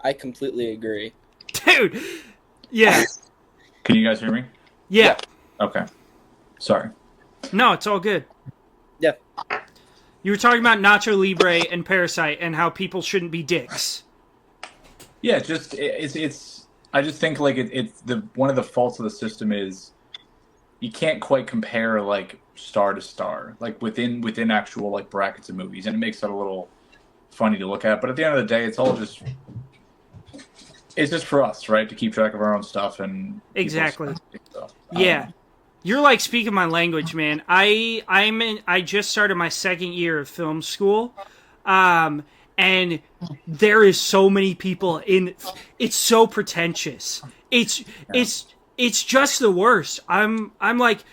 I completely agree. Dude! Yeah. Can you guys hear me? Yeah. Okay. Sorry. No, it's all good. Yeah. You were talking about Nacho Libre and Parasite and how people shouldn't be dicks. Yeah, it's. I just think, like, it's one of the faults of the system is you can't quite compare, like, star to star, like, within actual, like, brackets of movies, and it makes it a little funny to look at. But at the end of the day, it's just for us, right, to keep track of our own stuff and exactly. Stuff. Yeah. You're, like, speaking my language, man. I just started my second year of film school. And there is so many people in. It's so pretentious. It's just the worst. I'm like,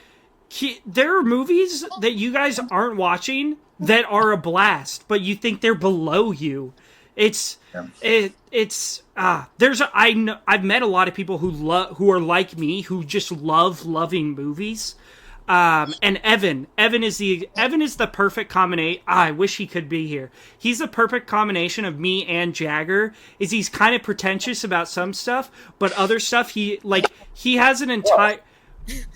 there are movies that you guys aren't watching that are a blast, but you think they're below you. It's I've met a lot of people who are like me, who just loving movies. And Evan is the perfect combination. I wish he could be here. He's the perfect combination of me and Jagger. He's kind of pretentious about some stuff, but other stuff he has an entire.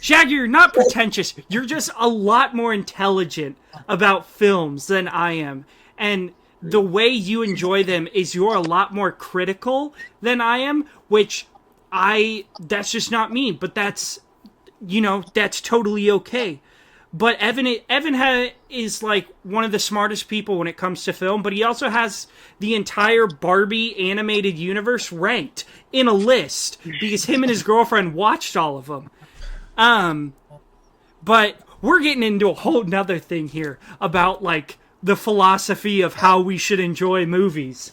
Jagger, you're not pretentious. You're just a lot more intelligent about films than I am, and the way you enjoy them is you're a lot more critical than I am, which that's just not me, but that's totally okay. But Evan is like one of the smartest people when it comes to film, but he also has the entire Barbie animated universe ranked in a list because him and his girlfriend watched all of them. But we're getting into a whole nother thing here about like the philosophy of how we should enjoy movies,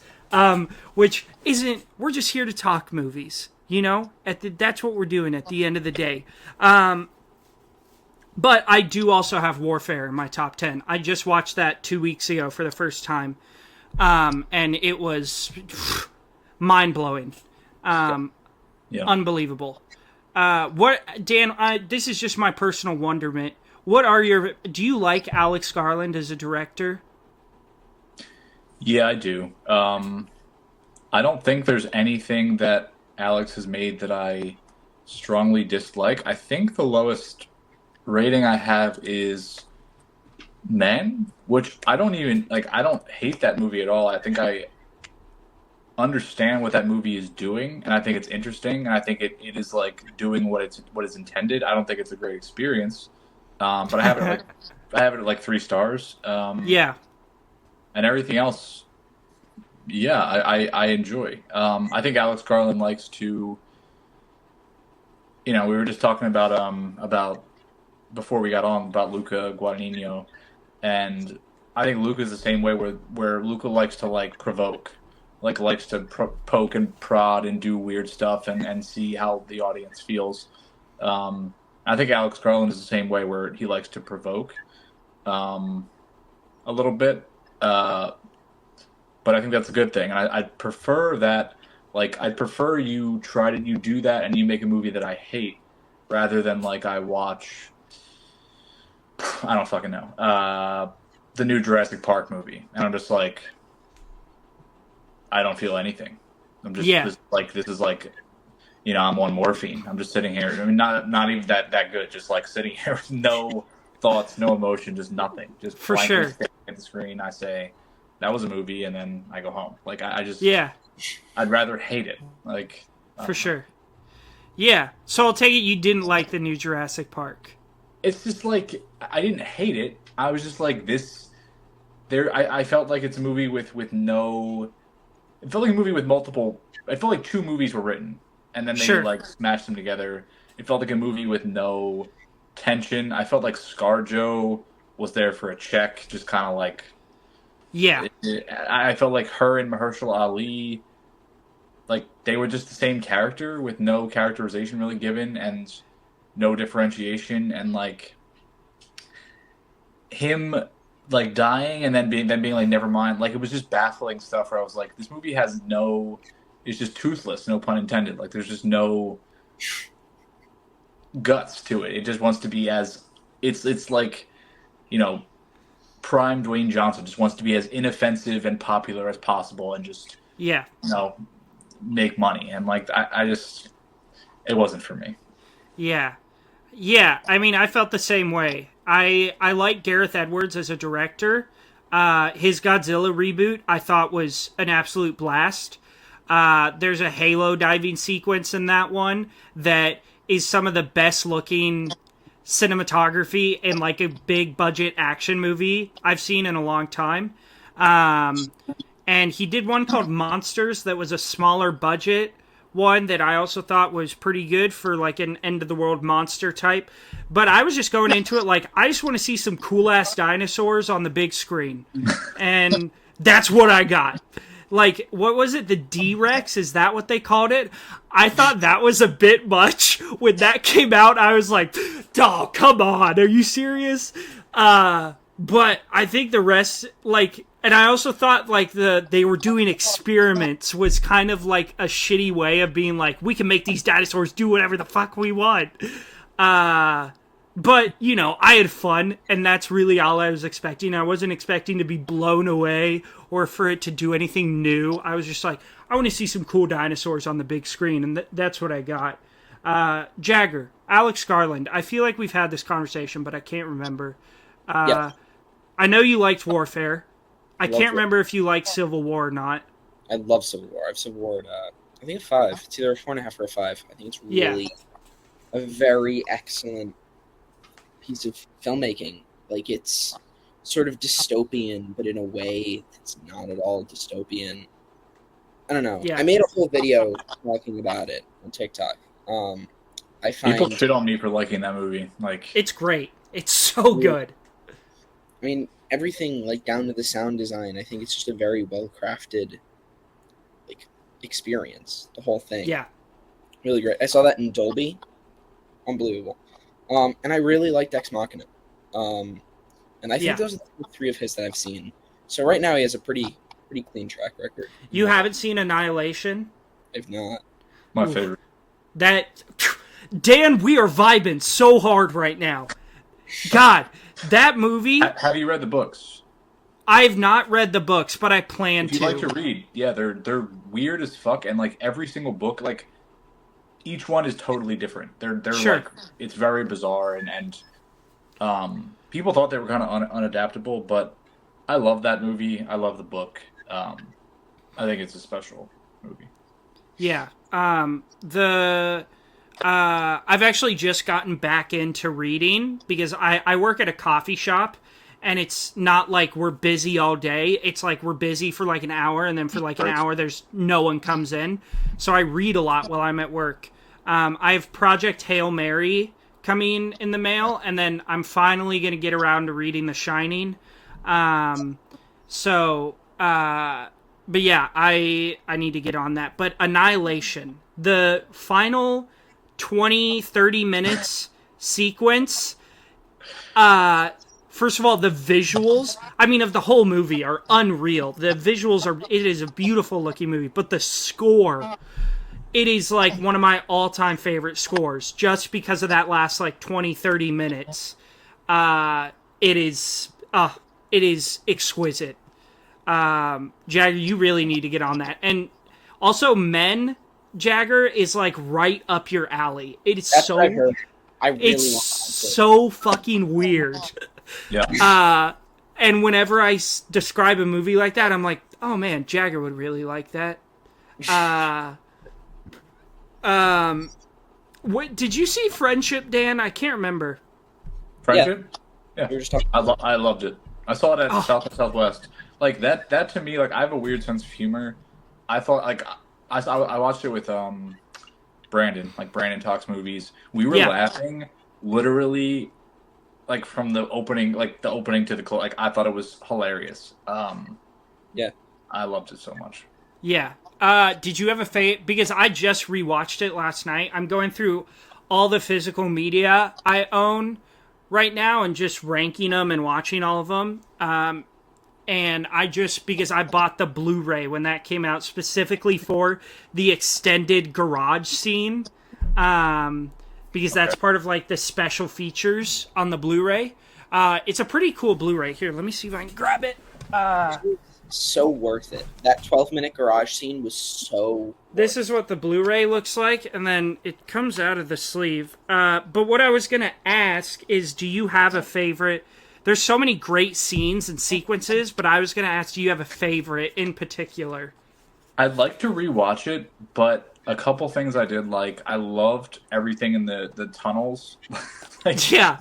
which isn't. We're just here to talk movies. That's what we're doing at the end of the day. But I do also have Warfare in my top 10. I just watched that 2 weeks ago for the first time. And it was mind-blowing. Unbelievable. Dan, this is just my personal wonderment. Do you like Alex Garland as a director? Yeah, I do. I don't think there's anything that Alex has made that I strongly dislike. I think the lowest rating I have is Men, which I don't even like. I don't hate that movie at all. I think I understand what that movie is doing, and I think it's interesting, and I think it is like doing what is intended. I don't think it's a great experience, but I have it at like 3 stars. Yeah, and everything else. Yeah, I enjoy. I think Alex Garland likes to. We were just talking about before we got on about Luca Guadagnino, and I think Luca's the same way where Luca likes to like provoke, likes to poke and prod and do weird stuff and see how the audience feels. I think Alex Garland is the same way where he likes to provoke, a little bit. But I think that's a good thing, and I'd prefer that. Like, I'd prefer you do that and you make a movie that I hate, rather than like I watch. I don't fucking know. The new Jurassic Park movie, and I'm just like, I don't feel anything. I'm just this is like, I'm on morphine. I'm just sitting here. I mean, not even that good. Just like sitting here with no thoughts, no emotion, just nothing. Just for sure. Staring at the screen. I say, that was a movie, and then I go home. Like I just I'd rather hate it. Like for sure. Yeah. So I'll take it you didn't like the new Jurassic Park. It's just like I didn't hate it. I was just like this. I felt like it's a movie with no. It felt like a movie with multiple. I felt like 2 movies were written, and then they like smashed them together. It felt like a movie with no tension. I felt like ScarJo was there for a check, just kind of like. Yeah. I felt like her and Mahershala Ali, like they were just the same character with no characterization really given and no differentiation, and like him like dying and then being like never mind. Like it was just baffling stuff where I was like, this movie has it's just toothless, no pun intended. Like there's just no guts to it. It just wants to be it's like, prime Dwayne Johnson just wants to be as inoffensive and popular as possible and just make money, and like I just it wasn't for me. Yeah. I mean, I felt the same way. I like Gareth Edwards as a director. His Godzilla reboot I thought was an absolute blast. There's a Halo diving sequence in that one that is some of the best looking cinematography in like a big budget action movie I've seen in a long time. And he did one called Monsters that was a smaller budget one that I also thought was pretty good for like an end of the world monster type. But I was just going into it like, I just want to see some cool ass dinosaurs on the big screen. And That's what I got. Like, what was it? The D-Rex? Is that what they called it? I thought that was a bit much. When that came out, I was like, oh, come on. Are you serious? But I think the rest, like, and I also thought, like, they were doing experiments was kind of like a shitty way of being like, we can make these dinosaurs do whatever the fuck we want. But, you know, I had fun, and that's really all I was expecting. I wasn't expecting to be blown away or for it to do anything new. I was just like, I want to see some cool dinosaurs on the big screen, and that's what I got. Jagger, Alex Garland, I feel like we've had this conversation, but I can't remember. Yeah. I know you liked Warfare. I Love can't remember if you liked Civil War or not. I love Civil War. I've Civil War. I think a 5. It's either a 4.5 or a 5. I think it's really a very excellent piece of filmmaking. Like, it's sort of dystopian, but in a way that's not at all dystopian. I don't know. Yeah. I made a whole video talking about it on TikTok. I find, People shit on me for liking that movie. Like, It's great. It's so good. I mean, everything, like, down to the sound design, I think it's just a very well-crafted, like, experience. The whole thing. Yeah. Really great. I saw that in Dolby. Unbelievable. And I really liked Ex Machina. And I think those are the 3 of his that I've seen. So right now he has a pretty clean track record. You haven't seen Annihilation? If not. my favorite. Dan, we are vibing so hard right now. God, that movie... Have you read the books? I've not read the books, but I plan If you to. like to read, yeah, they're weird as fuck, and like every single book, like each one is totally different. They're Sure. like, it's very bizarre, and people thought they were kind of unadaptable, but I love that movie. I love the book. I think it's a special movie. Yeah. I've actually just gotten back into reading because I work at a coffee shop, and it's not like we're busy all day. It's like we're busy for like an hour, and then for like an hour there's no one comes in. So I read a lot while I'm at work. I have Project Hail Mary coming in the mail, and then I'm finally going to get around to reading The Shining. But yeah, I need to get on that. But Annihilation, the final 20-30 minutes sequence, first of all, the visuals, I mean, of the whole movie are unreal. The visuals it is a beautiful looking movie, but the score, it is like one of my all-time favorite scores just because of that last like 20-30 minutes. It is exquisite. Jagger, you really need to get on that. And also Men, Jagger, is like right up your alley. It's That's so what I heard. I really it's want so fucking weird. Yeah. And whenever I describe a movie like that, I'm like, oh man, Jagger would really like that. What did you see Friendship, Dan? I can't remember. Friendship? Yeah. We were just talking. I loved it. I saw it at South by Southwest. Like that to me, like I have a weird sense of humor. I thought like I watched it with Brandon. Like Brandon talks movies. We were laughing literally like from the opening to the close. Like I thought it was hilarious. Yeah. I loved it so much. Yeah. Did you have a favorite? Because I just rewatched it last night. I'm going through all the physical media I own right now and just ranking them and watching all of them. And because I bought the Blu-ray when that came out specifically for the extended garage scene. Because that's part of like the special features on the Blu-ray. It's a pretty cool Blu-ray. Here, let me see if I can grab it. So worth it. That 12-minute garage scene was so. This is what the Blu-ray looks like, and then it comes out of the sleeve. But what I was going to ask is, do you have a favorite? There's so many great scenes and sequences, but I was going to ask, do you have a favorite in particular? I'd like to rewatch it, but a couple things I did like. I loved everything in the tunnels. Like, Yeah.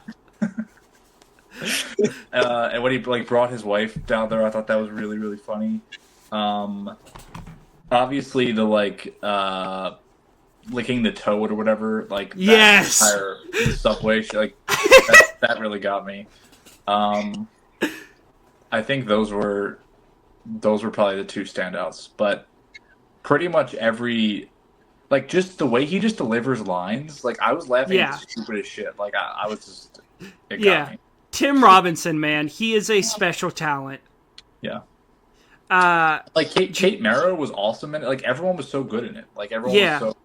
And when he like brought his wife down there, I thought that was really, really funny. Obviously the like licking the toad or whatever, like that Yes! entire subway, like that really got me. I think those were those were probably the two standouts. But pretty much every like just the way he just delivers lines, like I was laughing at Yeah. the stupidest shit. Like I was just it got Yeah. me. Tim Robinson, man, he is a special talent. Yeah. Uh, Like Kate Mara was awesome in it. Like everyone was so good in it. Like everyone Yeah. was so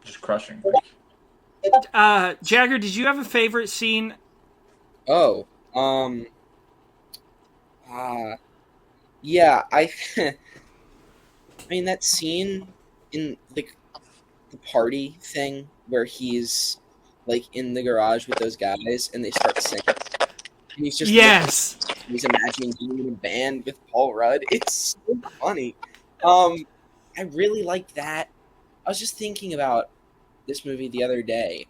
just crushing. Jagger, did you have a favorite scene? Oh, yeah. I mean that scene in like the party thing where he's like in the garage with those guys and they start singing. And he's just Yes. he's imagining being in a band with Paul Rudd. It's so funny. I really like that. I was just thinking about this movie the other day.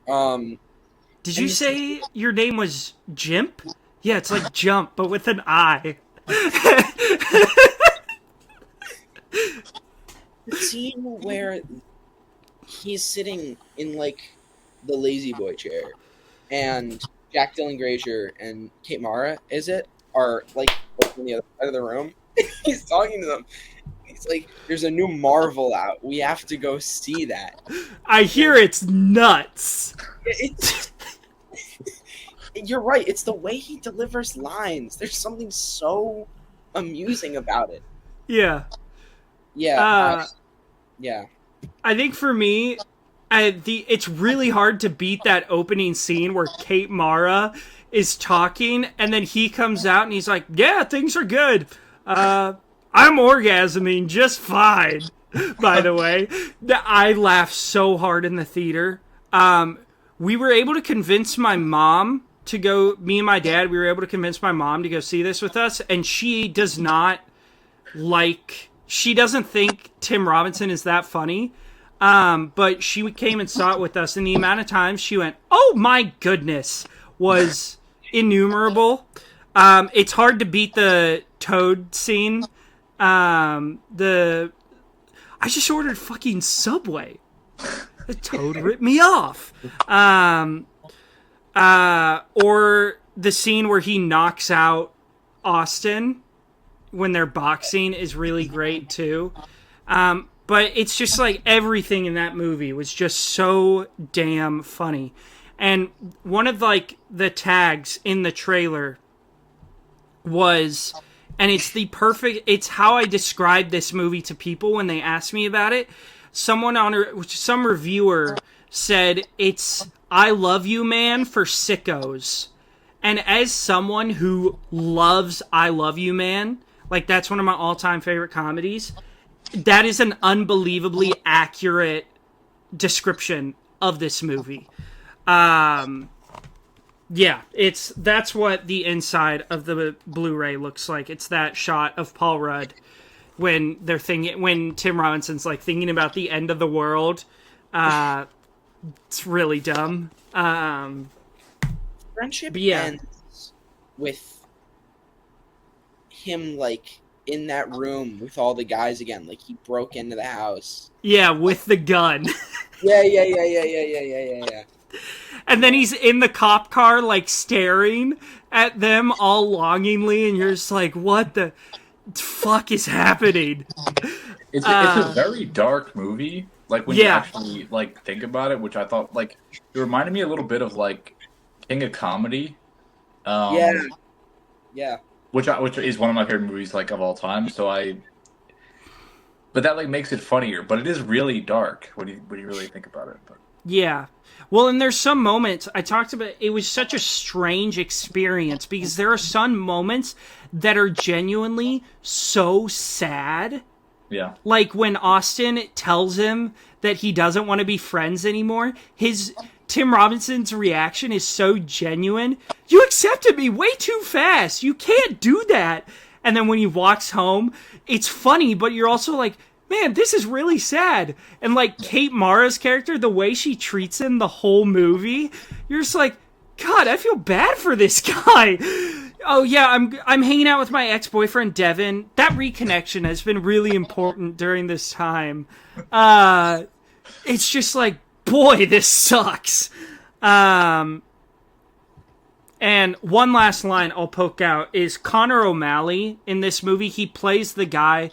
Did you say your name was Jimp? Yeah, it's like jump, but with an I. The scene where he's sitting in like the lazy boy chair, and Jack Dylan Grazer and Kate Mara, are like on the other side of the room. He's talking to them. He's like, "There's a new Marvel out. We have to go see that." I hear it's nuts. It's, you're right. It's the way he delivers lines. There's something so amusing about it. Yeah. Yeah. Yeah. I think for me, it's really hard to beat that opening scene where Kate Mara is talking, and then he comes out and he's like, "Yeah, things are good. I'm orgasming just fine." By the way, I laughed so hard in the theater. We were able to convince my mom to go. Me and my dad, we were able to convince my mom to go see this with us, and she does not like. She doesn't think Tim Robinson is that funny. But she came and saw it with us, and the amount of times she went, "Oh my goodness," was innumerable. It's hard to beat the Toad scene. I just ordered fucking Subway. The Toad ripped me off. Or the scene where he knocks out Austin when they're boxing is really great too. But it's just like everything in that movie was just so damn funny. And one of like the tags in the trailer was, and it's how I describe this movie to people when they ask me about it. Some reviewer said it's "I Love You Man" for sickos. And as someone who loves "I Love You Man," like that's one of my all-time favorite comedies, that is an unbelievably accurate description of this movie. Yeah, that's what the inside of the Blu-ray looks like. It's that shot of Paul Rudd when Tim Robinson's like thinking about the end of the world. It's really dumb. Friendship yeah. ends with him like in that room with all the guys again. Like he broke into the house. Yeah, with the gun. Yeah. And then he's in the cop car, like, staring at them all longingly, and you're just like, what the fuck is happening? It's a very dark movie. Like, when you actually, like, think about it, which I thought, like, it reminded me a little bit of, like, King of Comedy. Yeah. Which is one of my favorite movies, like, of all time, but that, like, makes it funnier. But it is really dark when you really think about it. But. Yeah. Well, and there's some moments, I talked about, it was such a strange experience, because there are some moments that are genuinely so sad. Yeah. Like when Austin tells him that he doesn't want to be friends anymore, Tim Robinson's reaction is so genuine. "You accepted me way too fast. You can't do that." And then when he walks home, it's funny, but you're also like, man, this is really sad. And like Kate Mara's character, the way she treats him the whole movie, you're just like, God, I feel bad for this guy. Oh yeah, I'm hanging out with my ex-boyfriend Devin. That reconnection has been really important during this time. It's just like, boy, this sucks. And one last line I'll poke out is Connor O'Malley in this movie. He plays the guy.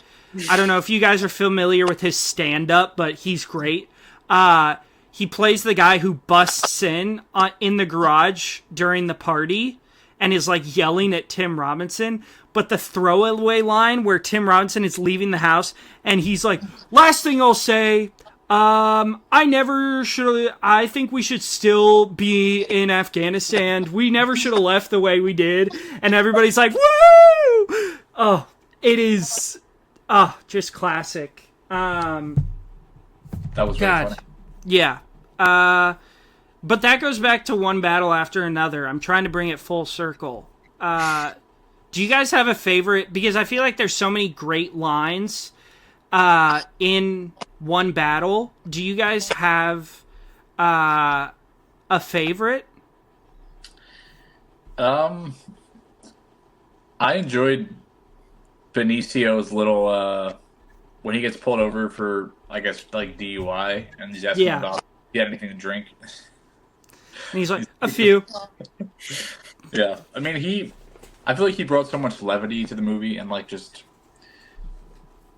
I don't know if you guys are familiar with his stand-up, but he's great. He plays the guy who busts in the garage during the party and is like yelling at Tim Robinson. But the throwaway line where Tim Robinson is leaving the house and he's like, last thing I'll say, I think we should still be in Afghanistan. We never should have left the way we did. And everybody's like, woo! Oh, it is, just classic. That was God. really funny. Yeah. But that goes back to One Battle After Another. I'm trying to bring it full circle. Do you guys have a favorite? Because I feel like there's so many great lines in One Battle. Do you guys have a favorite? I enjoyed Benicio's little when he gets pulled over for, I guess, like DUI, and he's asking about if he had anything to drink. And he's like, a few. Yeah, I mean, I feel like he brought so much levity to the movie and like just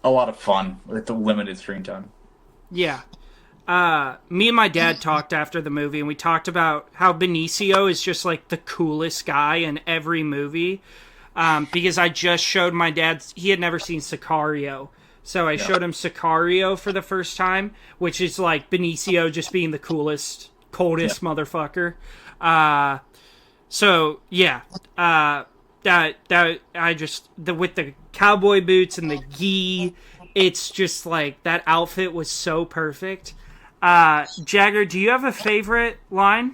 a lot of fun with the limited screen time. Yeah. Me and my dad talked after the movie, and we talked about how Benicio is just like the coolest guy in every movie. Because I just showed my dad, he had never seen Sicario. So I showed him Sicario for the first time, which is like Benicio just being the coolest, coldest motherfucker. So yeah, with the cowboy boots and the gi, it's just like that outfit was so perfect. Jagger, do you have a favorite line?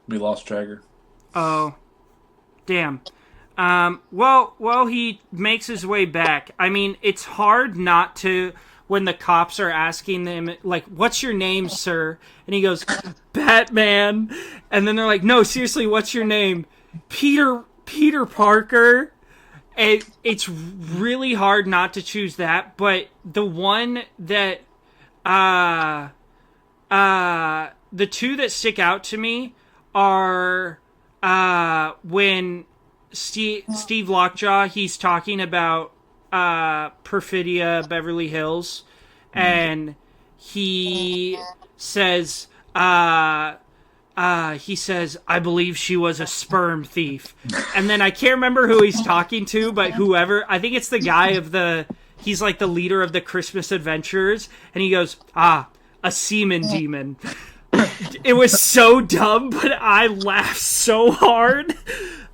We lost Jagger. Oh, damn. Well, he makes his way back. I mean, it's hard not to, when the cops are asking him, like, what's your name, sir? And he goes, Batman. And then they're like, no, seriously, what's your name? Peter Parker. It's really hard not to choose that, but the one that, the two that stick out to me are, when Steve Lockjaw, he's talking about Perfidia Beverly Hills, and he says, I believe she was a sperm thief. And then I can't remember who he's talking to, but whoever, I think it's the guy he's like the leader of the Christmas Adventurers, and he goes, a semen demon. It was so dumb, but I laughed so hard.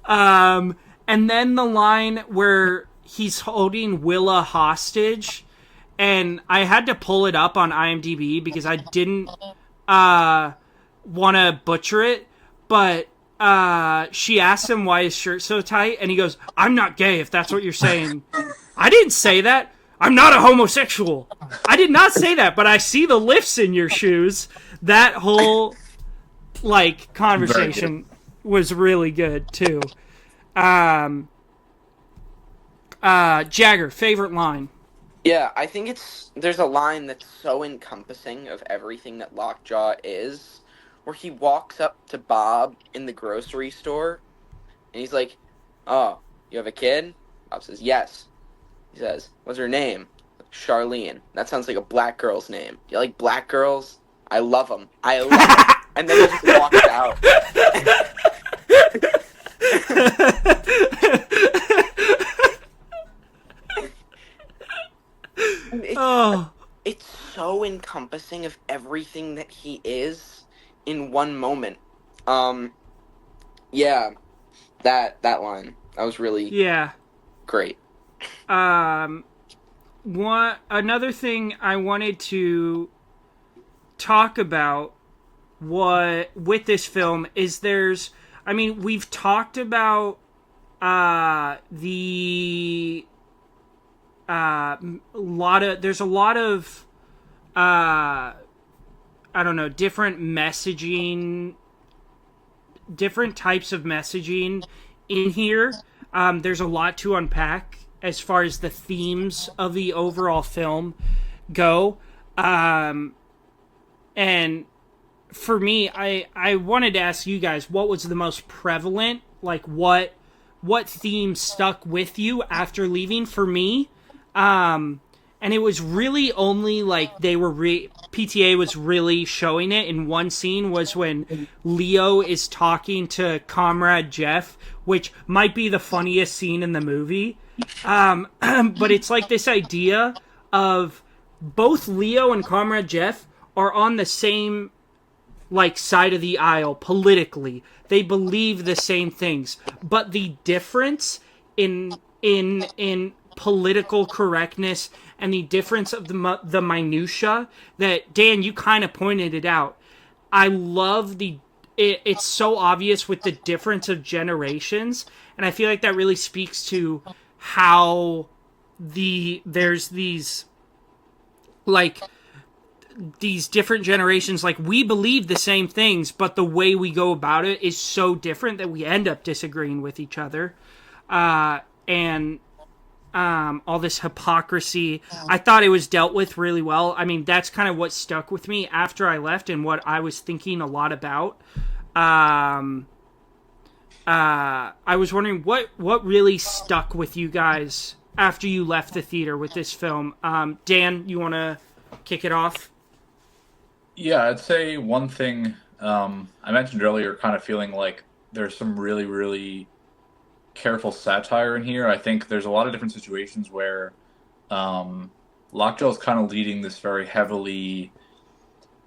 And then the line where he's holding Willa hostage, and I had to pull it up on IMDb because I didn't want to butcher it, but she asks him why his shirt's so tight, and he goes, I'm not gay, if that's what you're saying. I didn't say that. I'm not a homosexual. I did not say that, but I see the lifts in your shoes. That whole, like, conversation was really good, too. Jagger, favorite line? Yeah, I think there's a line that's so encompassing of everything that Lockjaw is, where he walks up to Bob in the grocery store, and he's like, oh, you have a kid? Bob says, yes. He says, what's her name? Charlene. That sounds like a black girl's name. You like black girls? I love them. I love them. And then he just walks out. It's so encompassing of everything that he is in one moment. Yeah, that line. That was really great. Another thing I wanted to talk about with this film is we've talked about there's a lot of I don't know, different types of messaging in here. There's a lot to unpack as far as the themes of the overall film go. And for me, I wanted to ask you guys, what was the most prevalent? Like, what theme stuck with you after leaving? For me, and it was really only like they were PTA was really showing it in one scene, was when Leo is talking to Comrade Jeff, which might be the funniest scene in the movie. But it's like this idea of both Leo and Comrade Jeff are on the same like side of the aisle politically. They believe the same things, but the difference in political correctness and the difference of the minutia that Dan, you kind of pointed it out. I love it's so obvious with the difference of generations, and I feel like that really speaks to how there's these like these different generations, like we believe the same things, but the way we go about it is so different that we end up disagreeing with each other. And all this hypocrisy, I thought it was dealt with really well. I mean, that's kind of what stuck with me after I left and what I was thinking a lot about. I was wondering what really stuck with you guys after you left the theater with this film. Dan, you want to kick it off? Yeah, I'd say one thing I mentioned earlier, kind of feeling like there's some really, really careful satire in here. I think there's a lot of different situations where Lockjaw is kind of leading this very heavily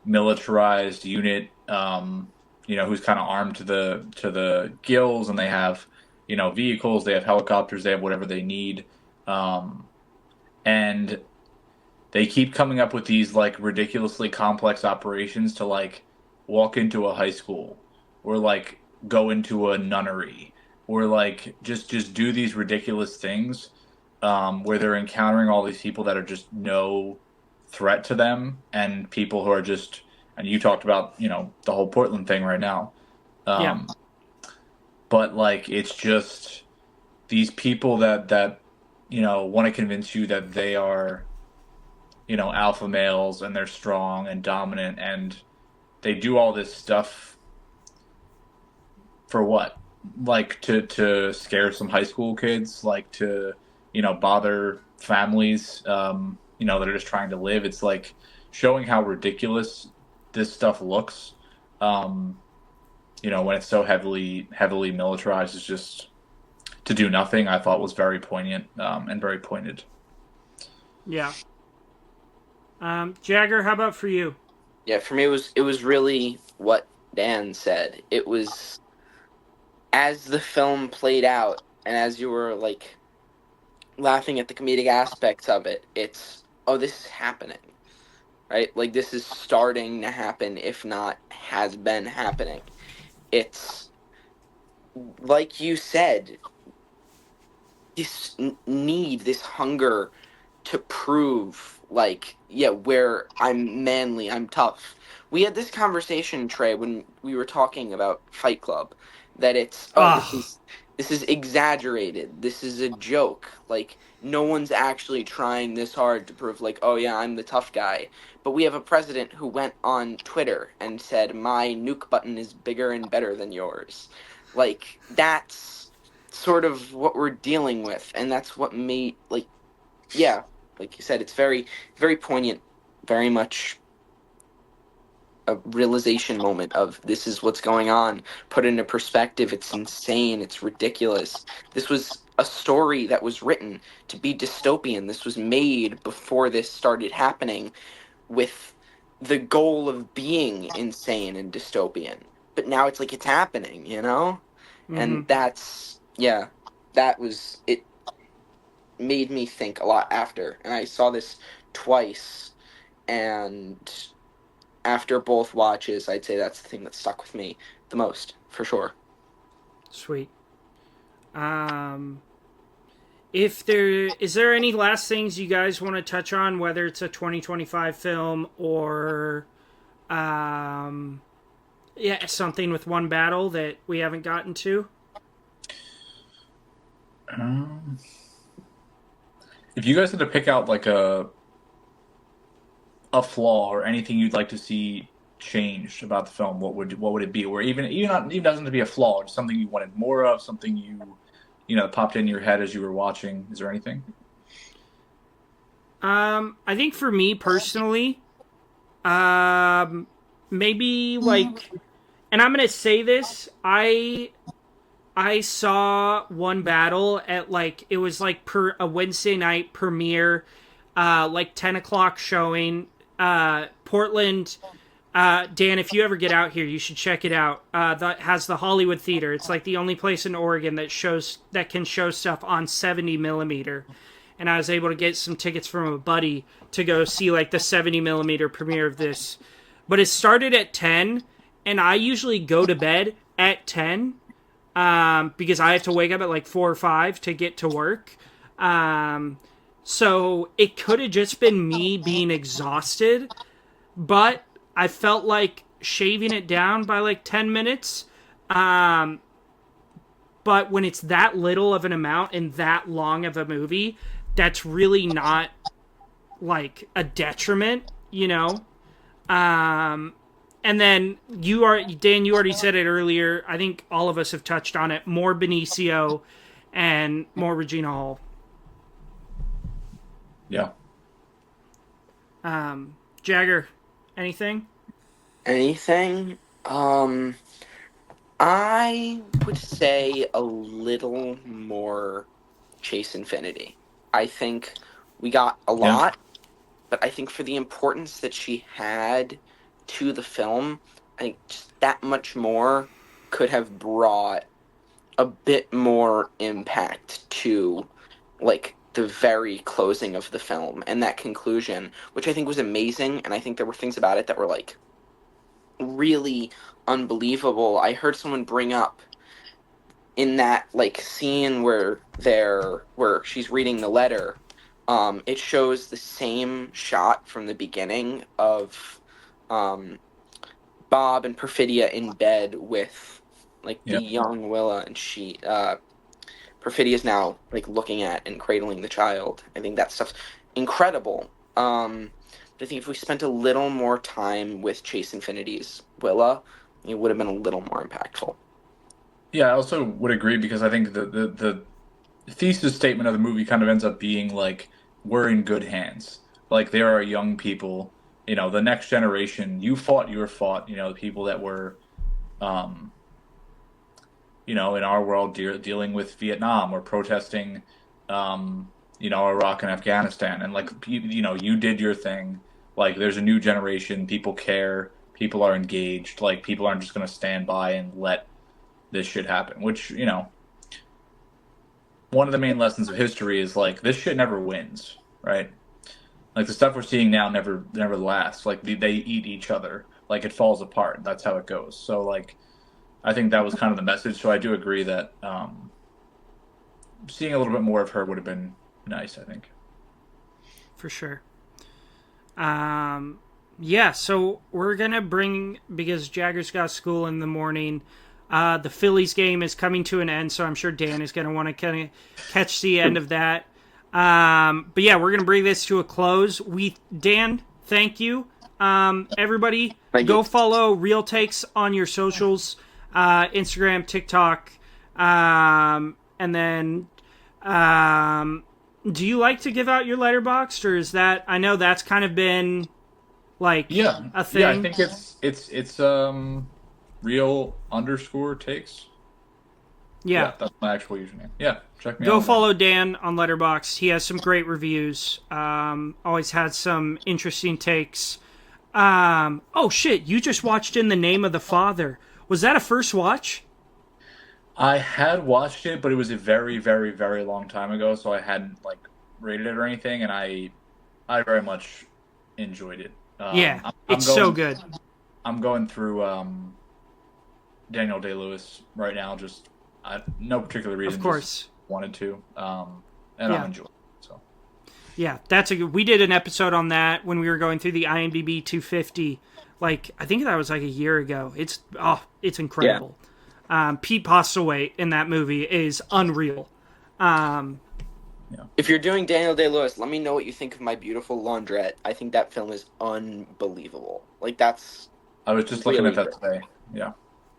militarized unit, who's kind of armed to the gills, and they have, vehicles, they have helicopters, they have whatever they need, and they keep coming up with these like ridiculously complex operations to like walk into a high school or like go into a nunnery or like just do these ridiculous things where they're encountering all these people that are just no threat to them, and people who are just, and you talked about, the whole Portland thing right now. Yeah. But like, it's just these people that want to convince you that they are, alpha males and they're strong and dominant, and they do all this stuff for what? Like to scare some high school kids, like to, bother families, that are just trying to live. It's like showing how ridiculous this stuff looks, when it's so heavily militarized. Is just to do nothing. I thought was very poignant and very pointed. Yeah. Jagger, how about for you? Yeah, for me it was really what Dan said. It was, as the film played out and as you were like laughing at the comedic aspects of it, it's, oh, this is happening, right? Like, this is starting to happen, if not has been happening. It's like you said, this need, this hunger to prove, like, yeah, where I'm manly, I'm tough. We had this conversation, Trey, when we were talking about Fight Club, that it's, this is exaggerated, this is a joke, like, no one's actually trying this hard to prove, like, oh yeah, I'm the tough guy. But we have a president who went on Twitter and said, my nuke button is bigger and better than yours. Like, that's sort of what we're dealing with, and that's what made, like, yeah, like you said, it's very, very poignant, very much a realization moment of this is what's going on, put into perspective. It's insane, it's ridiculous. This was a story that was written to be dystopian. This was made before this started happening with the goal of being insane and dystopian. But now it's like it's happening, Mm-hmm. And that's, yeah, that was, it made me think a lot after. And I saw this twice, and after both watches, I'd say that's the thing that stuck with me the most, for sure. Sweet. Is there any last things you guys want to touch on, whether it's a 2025 film or something with one battle that we haven't gotten to? If you guys had to pick out like a flaw or anything you'd like to see changed about the film, what would it be? Or even doesn't have to be a flaw, just something you wanted more of, something popped in your head as you were watching. Is there anything? I think for me personally, maybe like, and I'm gonna say this, I saw one battle at like it was like a Wednesday night premiere, like 10 o'clock showing. Portland. Dan, if you ever get out here, you should check it out. That has the Hollywood Theater. It's like the only place in Oregon that can show stuff on 70 millimeter. And I was able to get some tickets from a buddy to go see like the 70 millimeter premiere of this. But it started at 10, and I usually go to bed at 10 because I have to wake up at like 4 or 5 to get to work. So it could have just been me being exhausted, but I felt like shaving it down by like 10 minutes. But when it's that little of an amount and that long of a movie, that's really not like a detriment, you know? And then Dan, you already said it earlier. I think all of us have touched on it. More Benicio and more Regina Hall. Yeah. Jagger, anything? Anything? I would say a little more Chase Infinity. I think we got a lot, but I think for the importance that she had to the film, I think just that much more could have brought a bit more impact to, like, the very closing of the film and that conclusion, which I think was amazing, and I think there were things about it that were, like, really unbelievable. I heard someone bring up in that, like, scene where she's reading the letter, it shows the same shot from the beginning of Bob and Perfidia in bed with, like, the young Willa, and she Perfidia's now, like, looking at and cradling the child. I think that stuff's incredible. I think if we spent a little more time with Chase Infinity's Willa, it would have been a little more impactful. Yeah, I also would agree, because I think the thesis statement of the movie kind of ends up being like, we're in good hands. Like, there are young people, the next generation. You fought your fought, the people that were, in our world dealing with Vietnam or protesting, Iraq and Afghanistan. And, like, you did your thing. Like, there's a new generation. People care. People are engaged. Like, people aren't just going to stand by and let this shit happen. Which, one of the main lessons of history is, like, this shit never wins, right? Like, the stuff we're seeing now never lasts. Like, they eat each other. Like, it falls apart. That's how it goes. So, like, I think that was kind of the message. So I do agree that seeing a little bit more of her would have been nice, I think. For sure. Yeah, so we're going to bring, because Jagger's got school in the morning, the Phillies game is coming to an end, so I'm sure Dan is going to want to kind of catch the end of that. But yeah, we're going to bring this to a close. Dan, thank you. Everybody, go follow Real Takes on your socials, Instagram, TikTok, and then do you like to give out your letterboxd, or is that, I know that's kind of been like a thing. Yeah, I think it's real_takes. Yeah, that's my actual username. Yeah, check me out. Go follow Dan on Letterboxd. He has some great reviews. Always had some interesting takes. Oh shit, you just watched In the Name of the Father. Was that a first watch? I had watched it, but it was a very, very, very long time ago, so I hadn't, like, rated it or anything, and I very much enjoyed it. It's so good. I'm going through Daniel Day-Lewis right now, just no particular reason. Of course. Just wanted to, and I'm enjoying it. So. Yeah, we did an episode on that when we were going through the IMDb 250. Like, I think that was like a year ago. It's incredible. Yeah. Pete Postlewaite in that movie is unreal. If you're doing Daniel Day-Lewis, let me know what you think of My Beautiful Laundrette. I think that film is unbelievable. Like, that's I was just looking at that today. Yeah.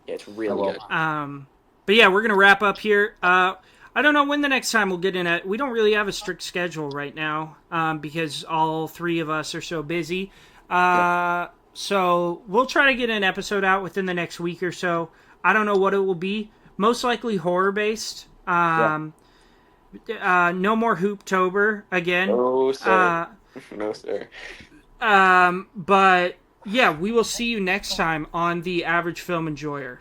Yeah, it's really will. good. But yeah, we're gonna wrap up here. I don't know when the next time we'll get in it. We don't really have a strict schedule right now because all three of us are so busy. So we'll try to get an episode out within the next week or so. I don't know what it will be. Most likely horror based. No more Hooptober again. No, sir. No, sir. But yeah, we will see you next time on the Average Film Enjoyer.